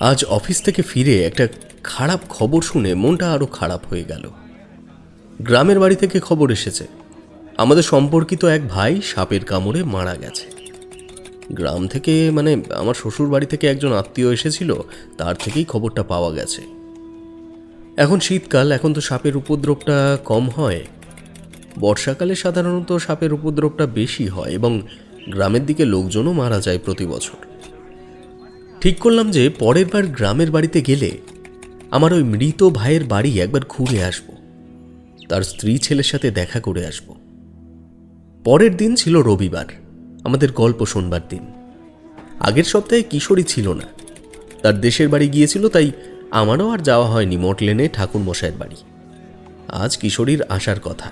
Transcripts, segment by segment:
আজ অফিস থেকে ফিরে একটা খারাপ খবর শুনে মনটা আরো খারাপ হয়ে গেল। গ্রামের বাড়ি থেকে খবর এসেছে আমাদের সম্পর্কিত এক ভাই সাপের কামড়ে মারা গেছে। গ্রাম থেকে মানে আমার শ্বশুর বাড়ি থেকে একজন আত্মীয় এসেছিল, তার থেকেই খবরটা পাওয়া গেছে। এখন শীতকাল, এখন তো সাপের উপদ্রবটা কম হয়। বর্ষাকালে সাধারণত সাপের উপদ্রবটা বেশি হয় এবং গ্রামের দিকে লোকজনও মারা যায় প্রতি বছর। ঠিক করলাম যে পরের বার গ্রামের বাড়িতে গেলে আমার ওই মৃত ভাইয়ের বাড়ি একবার ঘুরে আসব, তার স্ত্রী ছেলের সাথে দেখা করে আসব। পরের দিন ছিল রবিবার, আমাদের গল্প শোনবার দিন। আগের সপ্তাহে কিশোরী ছিল না, তার দেশের বাড়ি গিয়েছিল, তাই আমারও আর যাওয়া হয়নি মটলেনে ঠাকুর মশাইয়ের বাড়ি। আজ কিশোরীর আসার কথা,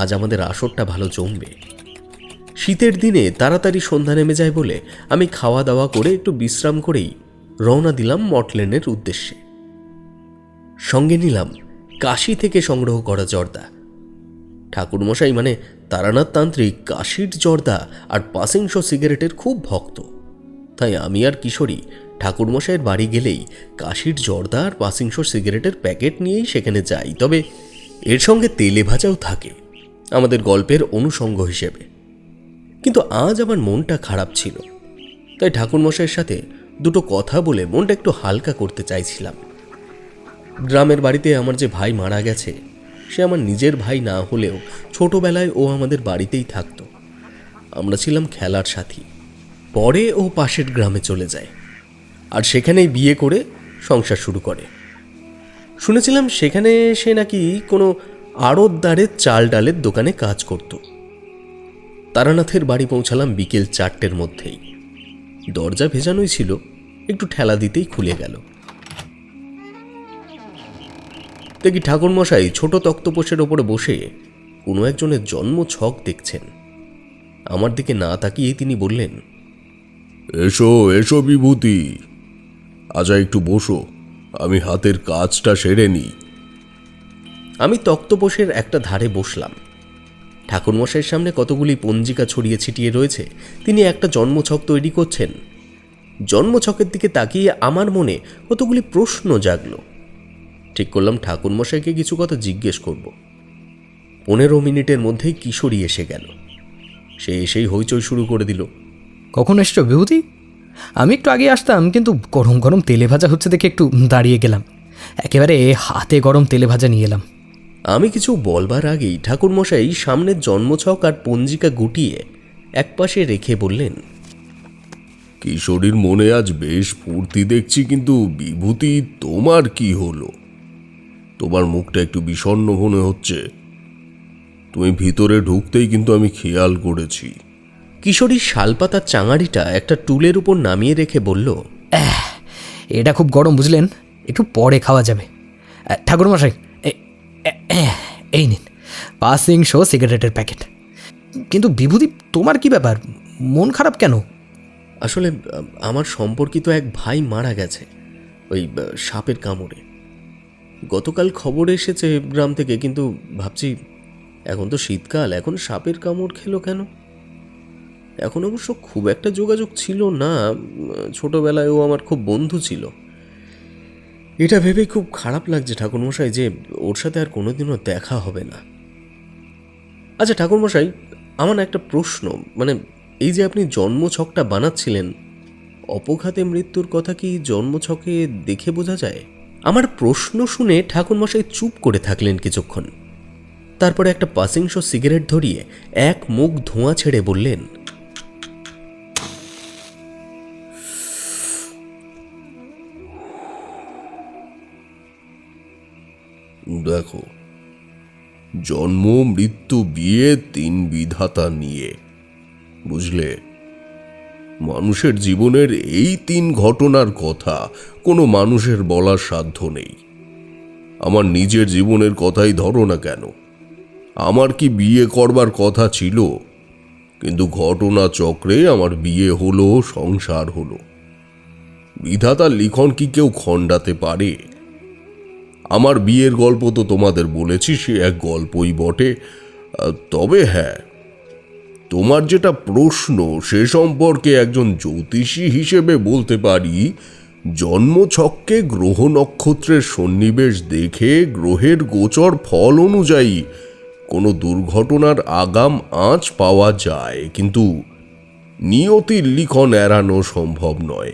আজ আমাদের আসরটা ভালো জমবে। শীতের দিনে তাড়াতাড়ি সন্ধ্যা নেমে যায় বলে আমি খাওয়া দাওয়া করে একটু বিশ্রাম করেই রওনা দিলাম মটলেনের উদ্দেশ্যে। সঙ্গে নিলাম কাশি থেকে সংগ্রহ করা জর্দা। ঠাকুরমশাই মানে তারানাথ তান্ত্রিক কাশির জর্দা আর পাসিংশ সিগারেটের খুব ভক্ত, তাই আমি আর কিশোরী ঠাকুরমশাইয়ের বাড়ি গেলেই কাশির জর্দা আর পাসিংশ সিগারেটের প্যাকেট নিয়েই সেখানে যাই। তবে এর সঙ্গে তেলে ভাজাও থাকে আমাদের গল্পের অনুষঙ্গ হিসেবে। কিন্তু আজ আমার মনটা খারাপ ছিল, তাই ঠাকুরমশাইয়ের সাথে দুটো কথা বলে মনটা একটু হালকা করতে চাইছিলাম। গ্রামের বাড়িতে আমার যে ভাই মারা গেছে, সে আমার নিজের ভাই না হলেও ছোটবেলায় ও আমাদের বাড়িতেই থাকতো। আমরা ছিলাম খেলার সাথী। পরে ও পাশের গ্রামে চলে যায় আর সেখানেই বিয়ে করে সংসার শুরু করে। শুনেছিলাম সেখানে সে নাকি কোনো আড়তদারের চাল ডালের দোকানে কাজ করত। তারানাথের বাড়ি পৌঁছালাম বিকেল 4টের মধ্যেই। দরজা ভেজানোই ছিল, একটু ঠেলা দিতেই খুলে গেল। দেখি ঠাকুরমশাই ছোট তক্তপোষের ওপরে বসে কোনো একজনের জন্ম ছক দেখছেন। আমার দিকে না তাকিয়েই তিনি বললেন, এসো এসো বিভূতি, আজা একটু বসো, আমি হাতের কাজটা সেরে নিই। আমি তক্তপোষের একটা ধারে বসলাম। ঠাকুরমশাইয়ের সামনে কতগুলি পঞ্জিকা ছড়িয়ে ছিটিয়ে রয়েছে, তিনি একটা জন্মছক তৈরি করছেন। জন্মছকের দিকে তাকিয়ে আমার মনে কতগুলি প্রশ্ন জাগলো। ঠিক করলাম ঠাকুরমশাইকে কিছু কথা জিজ্ঞেস করব। 15 মিনিটের মধ্যেই কিশোরী এসে গেল। সে এসেই হইচই শুরু করে দিল। কখন এসছো বিভূতি? আমি একটু আগে আসতাম, কিন্তু গরম গরম তেলে ভাজা হচ্ছে দেখে একটু দাঁড়িয়ে গেলাম। একেবারে হাতে গরম তেলে ভাজা নিয়ে এলাম। আমি কিছু বলবার আগেই ঠাকুরমশাই সামনের জন্মছক আর পঞ্জিকা গুটিয়ে একপাশে রেখে বললেন, কিশোরীর মনে আজ বেশ ফুর্তি দেখছি, কিন্তু বিভূতি তোমার কি হলো? তোমার মুখটা একটু বিষণ্ণ মনে হচ্ছে। তুমি ভিতরে ঢুকতেই কিন্তু আমি খেয়াল করেছি। কিশোরীর শালপাতার চাঙাড়িটা একটা টুলের উপর নামিয়ে রেখে বলল, এটা খুব গরম বুঝলেন, একটু পরে খাওয়া যাবে। ঠাকুরমশাই, এই নিন পাসিংশ সিগারেটের প্যাকেট। কিন্তু বিভূতি, তোমার কি ব্যাপার? মন খারাপ কেন? আসলে আমার সম্পর্কিত এক ভাই মারা গেছে ওই সাপের কামড়ে। গতকাল খবর এসেছে গ্রাম থেকে, কিন্তু ভাবছি এখন তো শীতকাল, এখন সাপের কামড় খেলো কেন? এখন অবশ্য খুব একটা যোগাযোগ ছিল না, ছোটবেলায় ও আমার খুব বন্ধু ছিল। এটা ভেবেই খুব খারাপ লাগছে ঠাকুরমশাই যে ওর সাথে আর কোনোদিনও দেখা হবে না। আচ্ছা ঠাকুরমশাই, আমার না একটা প্রশ্ন, মানে এই যে আপনি জন্মছকটা বানাচ্ছিলেন, অপঘাতে মৃত্যুর কথা কি জন্মছকে দেখে বোঝা যায়? আমার প্রশ্ন শুনে ঠাকুরমশাই চুপ করে থাকলেন কিছুক্ষণ। তারপরে একটা পাসিংশ সিগারেট ধরিয়ে এক মুখ ধোঁয়া ছেড়ে বললেন, দেখো, জন্ম মৃত্যু বিয়ে 3 বিধাতা নিয়ে, বুঝলে? মানুষের জীবনের এই 3 ঘটনার কথা কোনো মানুষের বলার সাধ্য নেই। আমার নিজের জীবনের কথাই ধরো না কেন, আমার কি বিয়ে করবার কথা ছিল, কিন্তু ঘটনা চক্রে আমার বিয়ে হলো, সংসার হলো। বিধাতার লিখন কি কেউ খণ্ডাতে পারে? আমার বিয়ের গল্প তো তোমাদের বলেছি, সে এক গল্পই বটে। তবে হ্যাঁ, তোমার যেটা প্রশ্ন সে সম্পর্কে একজন জ্যোতিষী হিসেবে বলতে পারি, জন্মছকে গ্রহ নক্ষত্রের সন্নিবেশ দেখে গ্রহের গোচর ফল অনুযায়ী কোনো দুর্ঘটনার আগাম আঁচ পাওয়া যায়, কিন্তু নিয়তির লিখন এড়ানো সম্ভব নয়।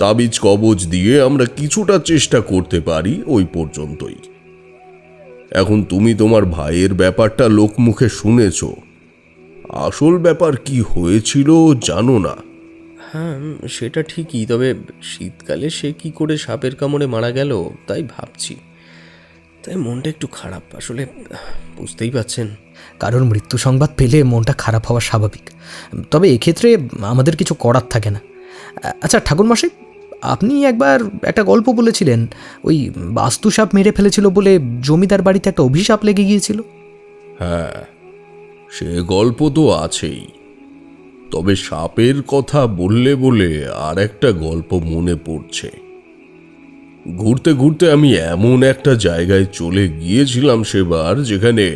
তাবিজ কবজ দিয়ে আমরা কিছুটা চেষ্টা করতে পারি, ওই পর্যন্তই। এখন তুমি তোমার ভাইয়ের ব্যাপারটা লোকমুখে শুনেছ, আসল ব্যাপার কি হয়েছিল জানো না। হ্যাঁ, সেটা ঠিকই, তবে শীতকালে সে কি করে সাপের কামড়ে মারা গেল তাই ভাবছি। তাই মনটা একটু খারাপ আসলে, বুঝতেই পারছেন। কারোর মৃত্যু সংবাদ পেলে মনটা খারাপ হওয়া স্বাভাবিক, তবে এক্ষেত্রে আমাদের কিছু করার থাকে না। আচ্ছা ঠাকুরমশাই, আপনি একবার একটা গল্প বলেছিলেন, ওই বাস্তু সাপ মেরে ফেলেছিল বলে জমিদার বাড়িতে একটা অভিশাপ লেগে গিয়েছিল। হ্যাঁ, সে গল্প তো আছেই, তবে সাপের কথা বললে বলে আর একটা গল্প মনে পড়ছে। ঘুরতে ঘুরতে আমি এমন একটা জায়গায় চলে গিয়েছিলাম সেবার, যেখানে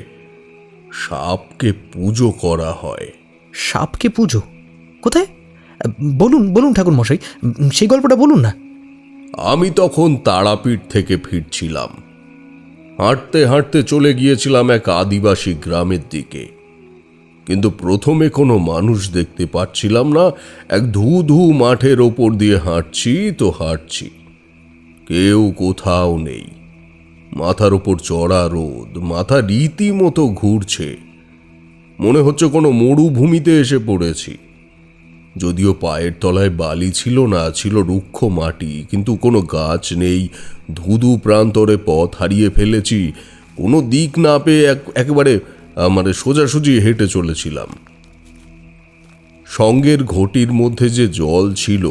সাপকে পুজো করা হয়। সাপকে পুজো? কোথায়? বলুন বলুন ঠাকুরমশাই, সেই গল্পটা বলুন না। আমি তখন তারাপীঠ থেকে ফিরছিলাম। হাঁটতে হাঁটতে চলে গিয়েছিলাম এক আদিবাসী গ্রামের দিকে, কিন্তু প্রথমে কোনো মানুষ দেখতে পাচ্ছিলাম না। এক ধু ধু মাঠের ওপর দিয়ে হাঁটছি তো হাঁটছি, কেউ কোথাও নেই। মাথার ওপর চড়া রোদ, মাথা রীতিমতো ঘুরছে, মনে হচ্ছে কোনো মরুভূমিতে এসে পড়েছি। যদিও পায়ের তলায় বালি ছিল না, ছিল রুক্ষ মাটি, কিন্তু কোনো গাছ নেই। ধুধু প্রান্তরে পথ হারিয়ে ফেলেছি, কোনো দিক না পেয়ে একেবারে সোজাসুজি হেঁটে চলেছিলাম। সঙ্গের ঘটির মধ্যে যে জল ছিল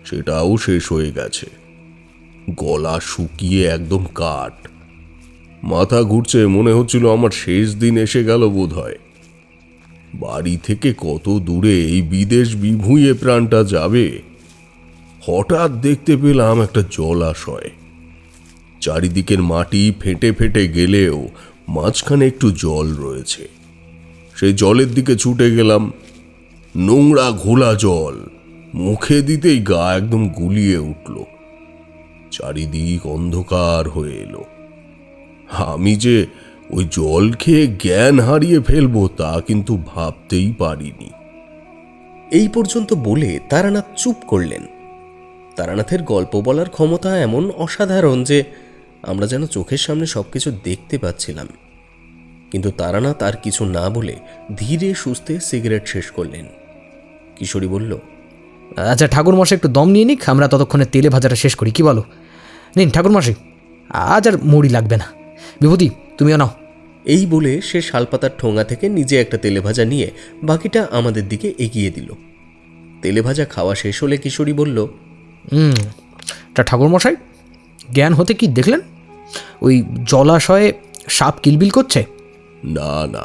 সেটাও শেষ হয়ে গেছে, গলা শুকিয়ে একদম কাঠ। মাথা ঘুরছে, মনে হচ্ছিল আমার শেষ দিন এসে গেল বোধহয়। বাড়ি থেকে কত দূরে এই বিদেশ বিভুঁইয়ে প্রাণটা যাবে। হঠাৎ দেখতে পেলাম একটা জলাশয়। চারিদিকের মাটি ফেটে ফেটে গেলেও মাঝখানে একটু জল রয়েছে। সেই জলের দিকে ছুটে গেলাম। নোংরা ঘোলা জল, মুখে দিতেই গা একদম গুলিয়ে উঠল। চারিদিক অন্ধকার হয়ে এলো। আমি যে ওই জল খেয়ে জ্ঞান হারিয়ে ফেলবো তা কিন্তু ভাবতেই পারিনি। এই পর্যন্ত বলে তারানাথ চুপ করলেন। তারানাথের গল্প বলার ক্ষমতা এমন অসাধারণ যে আমরা যেন চোখের সামনে সবকিছু দেখতে পাচ্ছিলাম। কিন্তু তারানাথ আর কিছু না বলে ধীরে সুস্থে সিগারেট শেষ করলেন। কিশোরী বলল, আচ্ছা ঠাকুরমশাই একটু দম নিয়ে নিক, আমরা ততক্ষণে তেলে ভাজাটা শেষ করি, কি বলো? নিন ঠাকুরমশাই, আজ আর মুড়ি লাগবে না। বিভূতি তুমিও নাও। এই বলে সে শালপাতার ঠোঙা থেকে নিজে একটা তেলেভাজা নিয়ে বাকিটা আমাদের দিকে এগিয়ে দিল। তেলেভাজা খাওয়া শেষ হলে কিশোরী বলল, তা ঠাকুরমশাই, জ্ঞান হতে কি দেখলেন? ওই জলাশয়ে সাপ কিলবিল করছে? না না,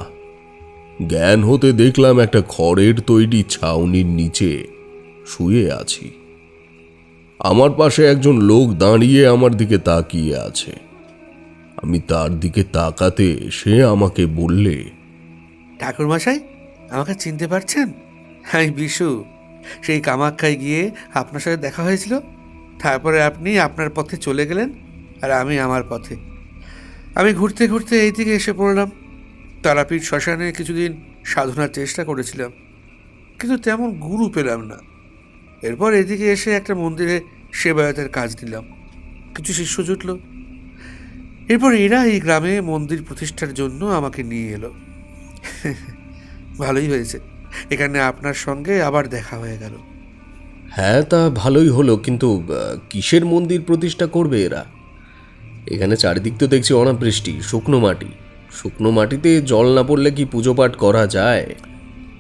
জ্ঞান হতে দেখলাম একটা খড়ের তৈরি ছাউনির নিচে শুয়ে আছি। আমার পাশে একজন লোক দাঁড়িয়ে আমার দিকে তাকিয়ে আছে। আমি তার দিকে তাকাতে সে আমাকে বললে, ঠাকুরমশাই, আমাকে চিনতে পারছেন? আমি বিশু। সেই কামাখ্যায় গিয়ে আপনার সাথে দেখা হয়েছিল, তারপরে আপনি আপনার পথে চলে গেলেন আর আমি আমার পথে। আমি ঘুরতে ঘুরতে এই দিকে এসে পড়লাম। তারাপীঠ শ্মশানে কিছুদিন সাধনার চেষ্টা করেছিলাম, কিন্তু তেমন গুরু পেলাম না। এরপর এদিকে এসে একটা মন্দিরে সেবায়তের কাজ দিলাম, কিছু শিষ্য জুটল। এরপর এরা এই গ্রামে মন্দির প্রতিষ্ঠার জন্য আমাকে নিয়ে এলো। ভালোই হয়েছে, এখানে আপনার সঙ্গে আবার দেখা হয়ে গেল। হ্যাঁ তা ভালোই হলো, কিন্তু কিসের মন্দির প্রতিষ্ঠা করবে এরা? এখানে চারিদিক তো দেখছি অনাবৃষ্টি, শুকনো মাটি। শুকনো মাটিতে জল না পড়লে কি পুজো পাঠ করা যায়?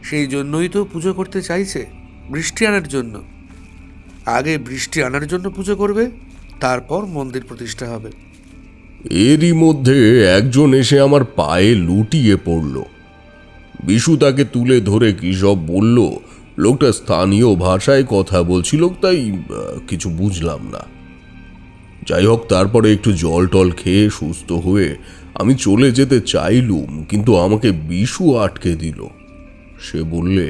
সেই জন্যই তো পুজো করতে চাইছে, বৃষ্টি আনার জন্য। আগে বৃষ্টি আনার জন্য পুজো করবে, তারপর মন্দির প্রতিষ্ঠা হবে। এরই মধ্যে একজন এসে আমার পায়ে লুটিয়ে পড়ল। বিশু তাকে তুলে ধরে কী সব বলল। লোকটা স্থানীয় ভাষায় কথা বলছিল, তাই কিছু বুঝলাম না। যাই হোক, তারপরে একটু জল টল খেয়ে সুস্থ হয়ে আমি চলে যেতে চাইলুম, কিন্তু আমাকে বিশু আটকে দিল। সে বললে,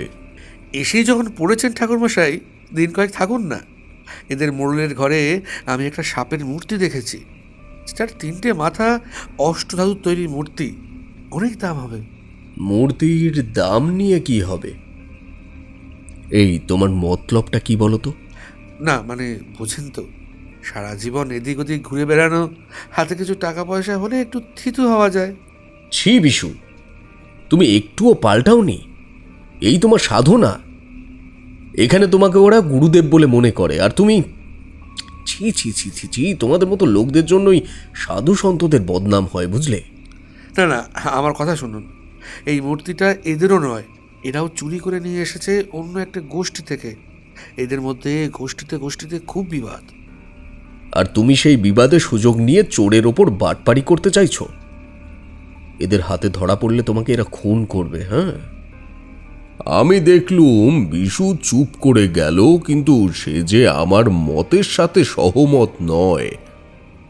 এসেই যখন পড়েছেন ঠাকুরমশাই, দিন কয়েক থাকুন না। এদের মোড়লের ঘরে আমি একটা সাপের মূর্তি দেখেছি, যার 3টে মাথা, অষ্টধাতুর তৈরি মূর্তি। অনেক দাম হবে। মূর্তির দাম নিয়ে কি হবে? এই তোমার মতলবটা কি বলো তো? না মানে বোঝেন তো, সারা জীবন এদিক ওদিক ঘুরে বেড়ানো, হাতে কিছু টাকা পয়সা হলে একটু থিতু হওয়া যায়। ছি বিশু, তুমি একটুও পাল্টাওনি। এই তোমার সাধনা। এখানে তোমাকে ওরা গুরুদেব বলে মনে করে, আর তুমি ছি ছি ছি ছি ছি। তোমাদের মতো লোকদের জন্যই সাধু সন্তদের বদনাম হয়, বুঝলে? না না, আমার কথা শুনুন। এই মূর্তিটা এদেরও নয়, এরাও চুরি করে নিয়ে এসেছে অন্য একটা গোষ্ঠী থেকে। এদের মধ্যে গোষ্ঠীতে গোষ্ঠীতে খুব বিবাদ। আর তুমি সেই বিবাদে সুযোগ নিয়ে চোরের ওপর বাটপাড়ি করতে চাইছো? এদের হাতে ধরা পড়লে তোমাকে এরা খুন করবে। হ্যাঁ, আমি দেখলুম বিশু চুপ করে গেল, কিন্তু সে যে আমার মতের সাথে সহমত নয়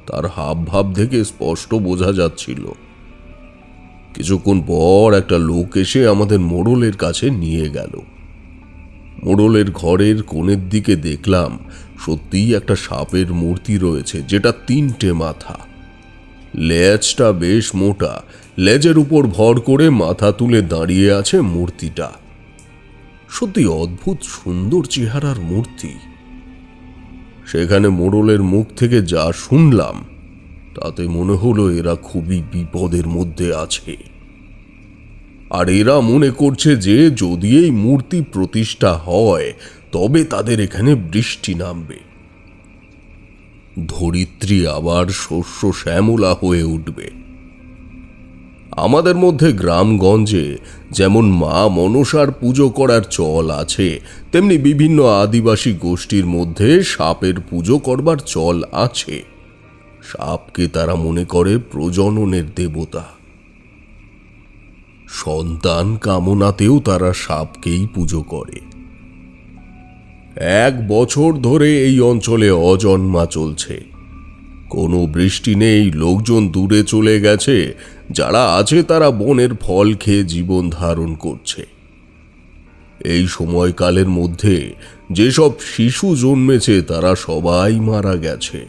তার হাব ভাব থেকে স্পষ্ট বোঝা যাচ্ছিল। কিছুক্ষণ পর একটা লোক এসে আমাদের মোড়লের কাছে নিয়ে গেল। মোড়লের ঘরের কোণের দিকে দেখলাম সত্যিই একটা সাপের মূর্তি রয়েছে, যেটা 3টে মাথা। লেজটা বেশ মোটা, লেজের উপর ভর করে মাথা তুলে দাঁড়িয়ে আছে মূর্তিটা। সত্যি অদ্ভুত সুন্দর চেহারার মূর্তি। সেখানে মোড়লের মুখ থেকে যা শুনলাম তাতে মনে হলো এরা খুবই বিপদের মধ্যে আছে। আর এরা মনে করছে যে যদি এই মূর্তি প্রতিষ্ঠা হয় তবে তাদের এখানে বৃষ্টি নামবে, ধরিত্রী আবার শস্য শ্যামলা হয়ে উঠবে। আমাদের মধ্যে গ্রামগঞ্জে যেমন মা মনসার পুজো করার চল আছে, তেমনি বিভিন্ন আদিবাসী গোষ্ঠীর মধ্যে সাপের পুজো করবার চল আছে। সাপকে তারা মনে করে প্রজননের দেবতা। সন্তান কামনাতেও তারা সাপকেই পুজো করে। 1 বছর ধরে এই অঞ্চলে অজন্মা চলছে। কোনো বৃষ্টি নেই, লোকজন দূরে চলে গেছে, যারা আছে তারা বনের ফল খেয়ে জীবন ধারণ করছে। এই সময়কালের মধ্যে যেসব শিশু জন্মেছে তারা সবাই মারা গেছে।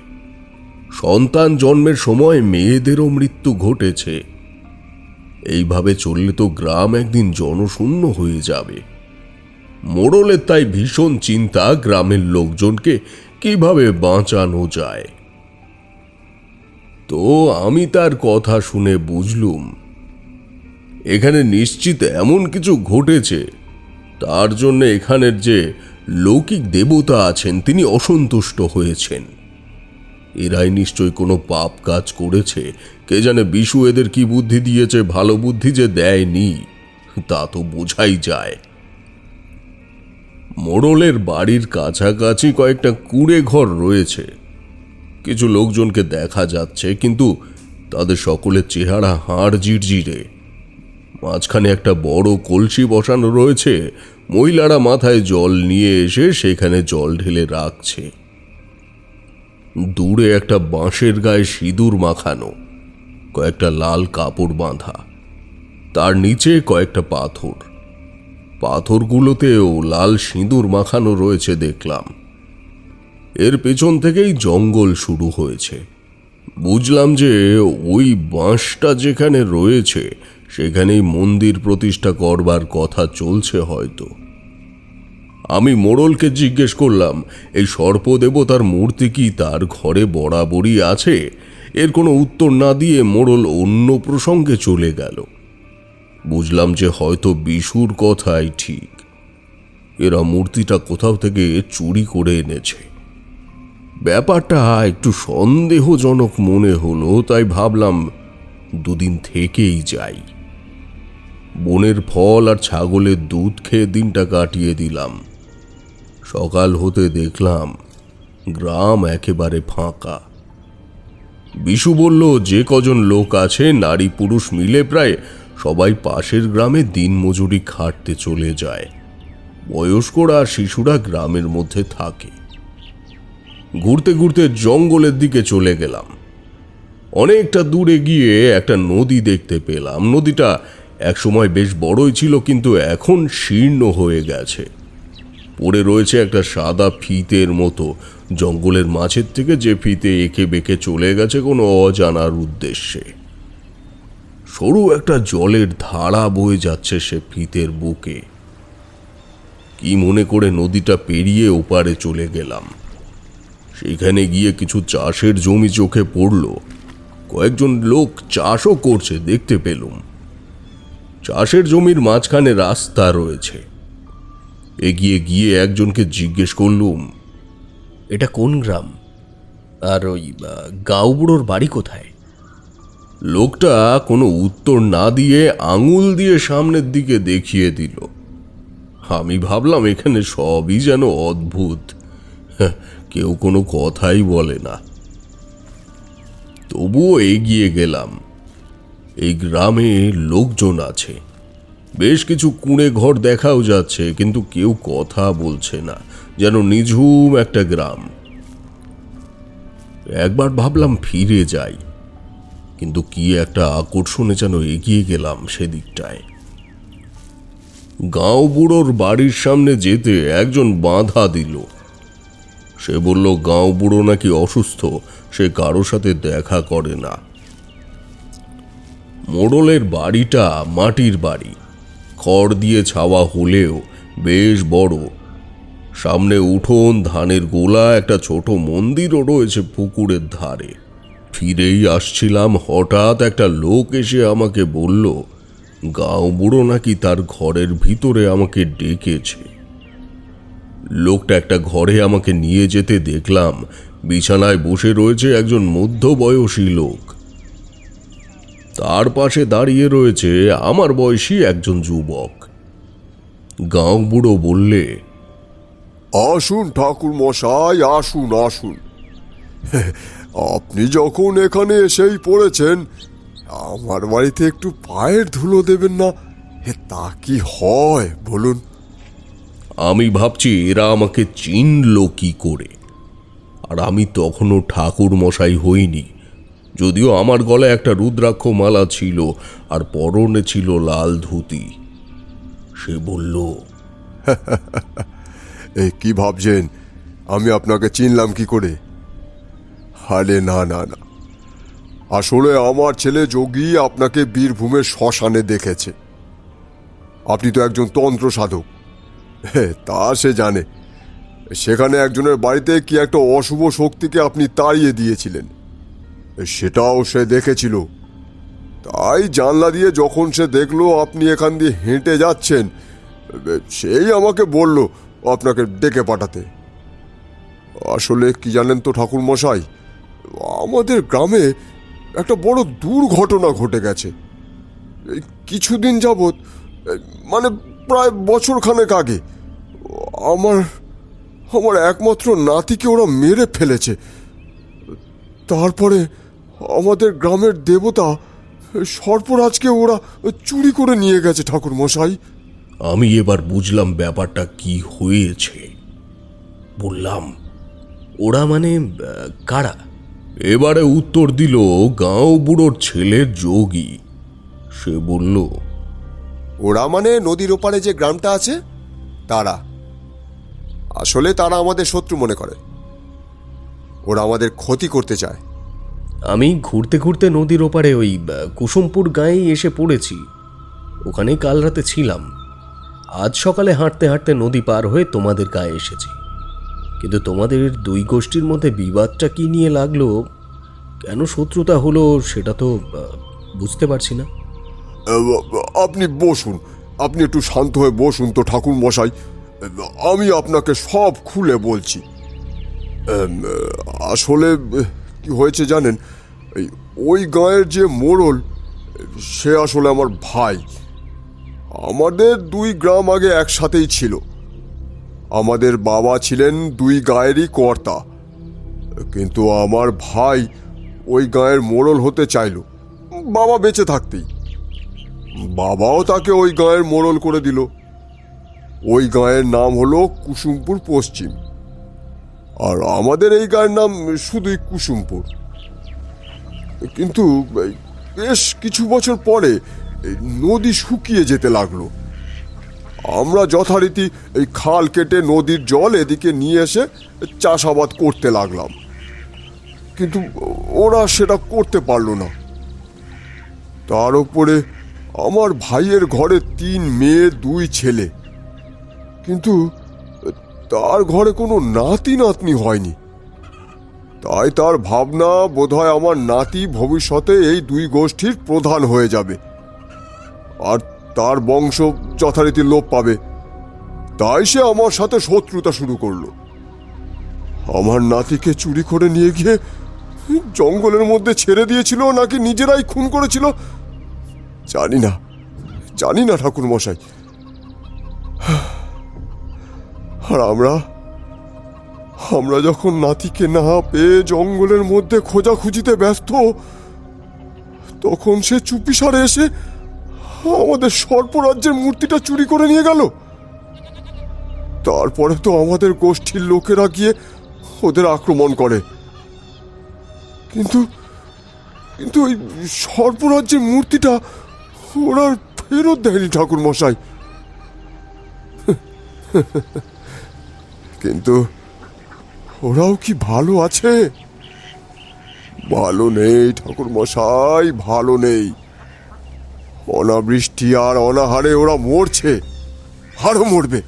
সন্তান জন্মের সময় মেয়েদেরও মৃত্যু ঘটেছে। এইভাবে চললে তো গ্রাম একদিন জনশূন্য হয়ে যাবে। মোড়লের তাই ভীষণ চিন্তা গ্রামের লোকজনকে কিভাবে বাঁচানো যায়। তো আমি তার কথা শুনে বুঝলুম এখানে নিশ্চিত এমন কিছু ঘটেছে, তার জন্য এখানের যে লৌকিক দেবতা আছেন তিনি অসন্তুষ্ট হয়েছেন। এরাই নিশ্চয় কোনো পাপ কাজ করেছে। কে জানে বিশু এদের কি বুদ্ধি দিয়েছে, ভালো বুদ্ধি যে দেয়নি তা তো বোঝাই যায়। মোড়লের বাড়ির কাছাকাছি কয়েকটা কুঁড়ে ঘর রয়েছে। কিছু লোকজনকে দেখা যাচ্ছে, কিন্তু তাদের সকলের চেহারা হাড় জিরজিরে। মাঝখানে একটা বড় কলসি বসানো রয়েছে। মহিলারা মাথায় জল নিয়ে এসে সেখানে জল ঢেলে রাখছে। দূরে একটা বাঁশের গায়ে সিঁদুর মাখানো, কয়েকটা লাল কাপড় বাঁধা, তার নিচে কয়েকটা পাথর। পাথরগুলোতেও লাল সিঁদুর মাখানো রয়েছে দেখলাম। এর পেছন থেকেই জঙ্গল শুরু হয়েছে। বুঝলাম যে ওই বাঁশটা যেখানে রয়েছে সেখানেই মন্দির প্রতিষ্ঠা করবার কথা চলছে হয়তো। আমি মোড়লকে জিজ্ঞেস করলাম, এই সর্পদেবতার মূর্তি কি তার ঘরে বরাবরই আছে? এর কোনো উত্তর না দিয়ে মোড়ল অন্য প্রসঙ্গে চলে গেল। বুঝলাম যে হয়তো বিশুর কথাই ঠিক। এরা মূর্তিটা কোথাও থেকে চুরি করে এনেছে। ব্যাপারটা একটু সন্দেহজনক মনে হলো, তাই ভাবলাম 2 দিন থেকেই যাই। বনের ফল আর ছাগলের দুধ খেয়ে দিনটা কাটিয়ে দিলাম। সকাল হতে দেখলাম গ্রাম একেবারে ফাঁকা। বিশু বলল যে কজন লোক আছে নারী পুরুষ মিলে প্রায় সবাই পাশের গ্রামে দিনমজুরি খাটতে চলে যায়। বয়স্করা আর শিশুরা গ্রামের মধ্যে থাকে। ঘুরতে ঘুরতে জঙ্গলের দিকে চলে গেলাম। অনেকটা দূরে গিয়ে একটা নদী দেখতে পেলাম। নদীটা একসময় বেশ বড়ই ছিল, কিন্তু এখন শীর্ণ হয়ে গেছে। পড়ে রয়েছে একটা সাদা ফিতের মতো, জঙ্গলের মাঝের থেকে যে ফিতে এঁকে বেঁকে চলে গেছে কোনো অজানার উদ্দেশ্যে। সরু একটা জলের ধারা বয়ে যাচ্ছে সে ফিতের বুকে। কি মনে করে নদীটা পেরিয়ে ওপারে চলে গেলাম। সেখানে গিয়ে কিছু চাষের জমি চোখে পড়ল। কয়েকজন লোক চাষও করছে দেখতে পেলুম। চাষের জমির মাঝখানে রাস্তা রয়েছে। এগিয়ে গিয়ে একজনকে জিজ্ঞেস করলুম, এটা কোন গ্রাম? আর ওই গাঁওবুড়োর বাড়ি কোথায়? লোকটা কোনো উত্তর না দিয়ে আঙুল দিয়ে সামনের দিকে দেখিয়ে দিল। আমি ভাবলাম এখানে সবই যেন অদ্ভুত, কেউ কোনো কথাই বলে না। তবুও এগিয়ে গেলাম। এই গ্রামে লোকজন আছে, বেশ কিছু কুঁড়ে ঘর দেখাও যাচ্ছে, কিন্তু কেউ কথা বলছে না, যেন নিঝুম একটা গ্রাম। একবার ভাবলাম ফিরে যাই, কিন্তু কি একটা আকর্ষণে যেন এগিয়ে গেলাম সেদিকটায়। গাঁওবুড়োর বাড়ির সামনে যেতে একজন বাধা দিল। সে বলল গাঁওবুড়ো নাকি অসুস্থ, সে কারো সাথে দেখা করে না। মোড়লের বাড়িটা মাটির বাড়ি, খড় দিয়ে ছাওয়া হলেও বেশ বড়। সামনে উঠোন, ধানের গোলা, একটা ছোট মন্দিরও রয়েছে পুকুরের ধারে। ফিরেই আসছিলাম, হঠাৎ একটা লোক এসে আমাকে বলল গাঁওবুড়ো নাকি তার ঘরের ভিতরে আমাকে ডেকেছে। লোকটা একটা ঘরে আমাকে নিয়ে যেতে দেখলাম বিছানায় বসে রয়েছে একজন মধ্যবয়সী লোক। তার পাশে দাঁড়িয়ে রয়েছে আমার বয়সী একজন যুবক। গাঁওবুড়ো বললে, আসুন ঠাকুর মশাই, আসুন আসুন। আপনি যখন এখানে এসেই পড়েছেন, আমার বাড়িতে একটু পায়ের ধুলো দেবেন না? তা কি হয় বলুন? আমি ভাবছি এরা আমাকে চিনল কি করে। আর আমি তখনও ঠাকুর মশাই হইনি, যদিও আমার গলায় একটা রুদ্রাক্ষ মালা ছিল আর পরনে ছিল লাল ধুতি। সে বলল, কি ভাবছেন আমি আপনাকে চিনলাম কি করে? আরে না না না, আসলে আমার ছেলে যোগী আপনাকে বীরভূমের শ্মশানে দেখেছে। আপনি তো একজন তন্ত্র সাধক, তা সে জানে। সেখানে একজনের বাড়িতে কি একটা অশুভ শক্তিকে আপনি তাড়িয়ে দিয়েছিলেন, সেটাও সে দেখেছিল। তাই জানলা দিয়ে যখন সে দেখলো আপনি এখান দিয়ে হেঁটে যাচ্ছেন, সেই আমাকে বলল আপনাকে ডেকে পাঠাতে। আসলে কি জানেন তো ঠাকুর মশাই, আমাদের গ্রামে একটা বড় দুর্ঘটনা ঘটে গেছে। কিছুদিন যাবৎ, মানে প্রায় বছরখানেক আগে, আমার একমাত্র নাতিকে ওরা মেরে ফেলেছে। তারপরে আমাদের গ্রামের দেবতা সর্পরাজকে ওরা চুরি করে নিয়ে গেছে ঠাকুর মশাই। আমি এবার বুঝলাম ব্যাপারটা কি হয়েছে। বললাম, ওরা মানে কারা? এবারে উত্তর দিল গাঁওবুড়োর ছেলে যোগী। সে বলল, ওরা মানে নদীর ওপারে যে গ্রামটা আছে তারা। আসলে তারা আমাদের শত্রু মনে করে, ওরা আমাদের ক্ষতি করতে চায়। আমি ঘুরতে ঘুরতে নদীর ওপারে ওই কুসুমপুর গাঁয়েই এসে পড়েছি। ওখানেই কাল রাতে ছিলাম। আজ সকালে হাঁটতে হাঁটতে নদী পার হয়ে তোমাদের গায়ে এসেছি। কিন্তু তোমাদের দুই গোষ্ঠীর মধ্যে বিবাদটা কি নিয়ে লাগলো, কেন শত্রুতা হলো, সেটা তো বুঝতে পারছি না। আপনি বসুন, আপনি একটু শান্ত হয়ে বসুন তো ঠাকুর মশাই, আমি আপনাকে সব খুলে বলছি। আসলে কি হয়েছে জানেন, ওই গাঁয়ের যে মোড়ল, সে আসলে আমার ভাই। আমাদের দুই গ্রাম আগে একসাথেই ছিল। আমাদের বাবা ছিলেন দুই গাঁয়েরই কর্তা, কিন্তু আমার ভাই ওই গাঁয়ের মোড়ল হতে চাইল বাবা বেঁচে থাকতেই। বাবাও তাকে ওই গাঁয়ের মোড়ল করে দিল। ওই গাঁয়ের নাম হলো কুসুমপুর পশ্চিম, আর আমাদের এই গাঁয়ের নাম শুধুই কুসুমপুর। কিন্তু বেশ কিছু বছর পরে এই নদী শুকিয়ে যেতে লাগলো। আমরা যথারীতি এই খাল কেটে নদীর জল এদিকে নিয়ে এসে চাষাবাদ করতে লাগলাম, কিন্তু ওরা সেটা করতে পারলো না। তার উপরে আমার ভাইয়ের ঘরে 3 মেয়ে 2 ছেলে, কিন্তু তার ঘরে কোনো নাতি নাতনি হয়নি। তাই তার ভাবনা বোধহয় আমার নাতি ভবিষ্যতে এই 2 গোষ্ঠীর প্রধান হয়ে যাবে আর তার বংশ যথারীতি লোপ পাবে। তাই সে আমার সাথে শত্রুতা শুরু করলো। আমার নাতিকে চুরি করে নিয়ে গিয়ে জঙ্গলের মধ্যে ছেড়ে দিয়েছিল, নাকি নিজেরাই খুন করেছিল জানি না ঠাকুর মশাই। আর আমরা যখন নাতিকে না পেয়ে জঙ্গলের মধ্যে খোঁজাখুঁজিতে ব্যস্ত, তখন সে চুপিসারে এসে আমাদের সর্পরাজ্যের মূর্তিটা চুরি করে নিয়ে গেল। তারপরে তো আমাদের গোষ্ঠীর লোকেরা গিয়ে ওদের আক্রমণ করে, কিন্তু ওই সর্পরাজ্যের মূর্তিটা ওরা ফেরত দেয়নি ঠাকুর মশাই। কিন্তু ওরাও কি ভালো আছে? ভালো নেই ঠাকুর মশাই, ভালো নেই। অনাবৃষ্টি আর অনাহারে ওরা মরছে, আরো মরবে,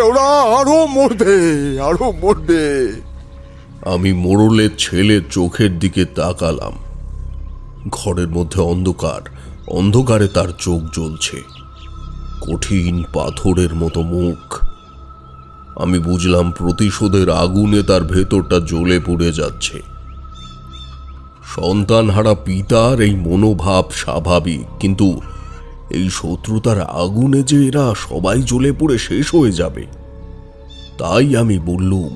ওরা আরো মরবে। আমি মোড়লের ছেলের চোখের দিকে তাকালাম। ঘরের মধ্যে অন্ধকারে তার চোখ জ্বলছে, কঠিন পাথরের মতো মুখ। আমি বুঝলাম প্রতিশোধের আগুনে তার ভেতরটা জ্বলে পুড়ে যাচ্ছে। সন্তানহারা পিতার এই মনোভাব স্বাভাবিক, কিন্তু এই শত্রুতার আগুনে যে এরা সবাই জ্বলে পুড়ে শেষ হয়ে যাবে। তাই আমি বললুম,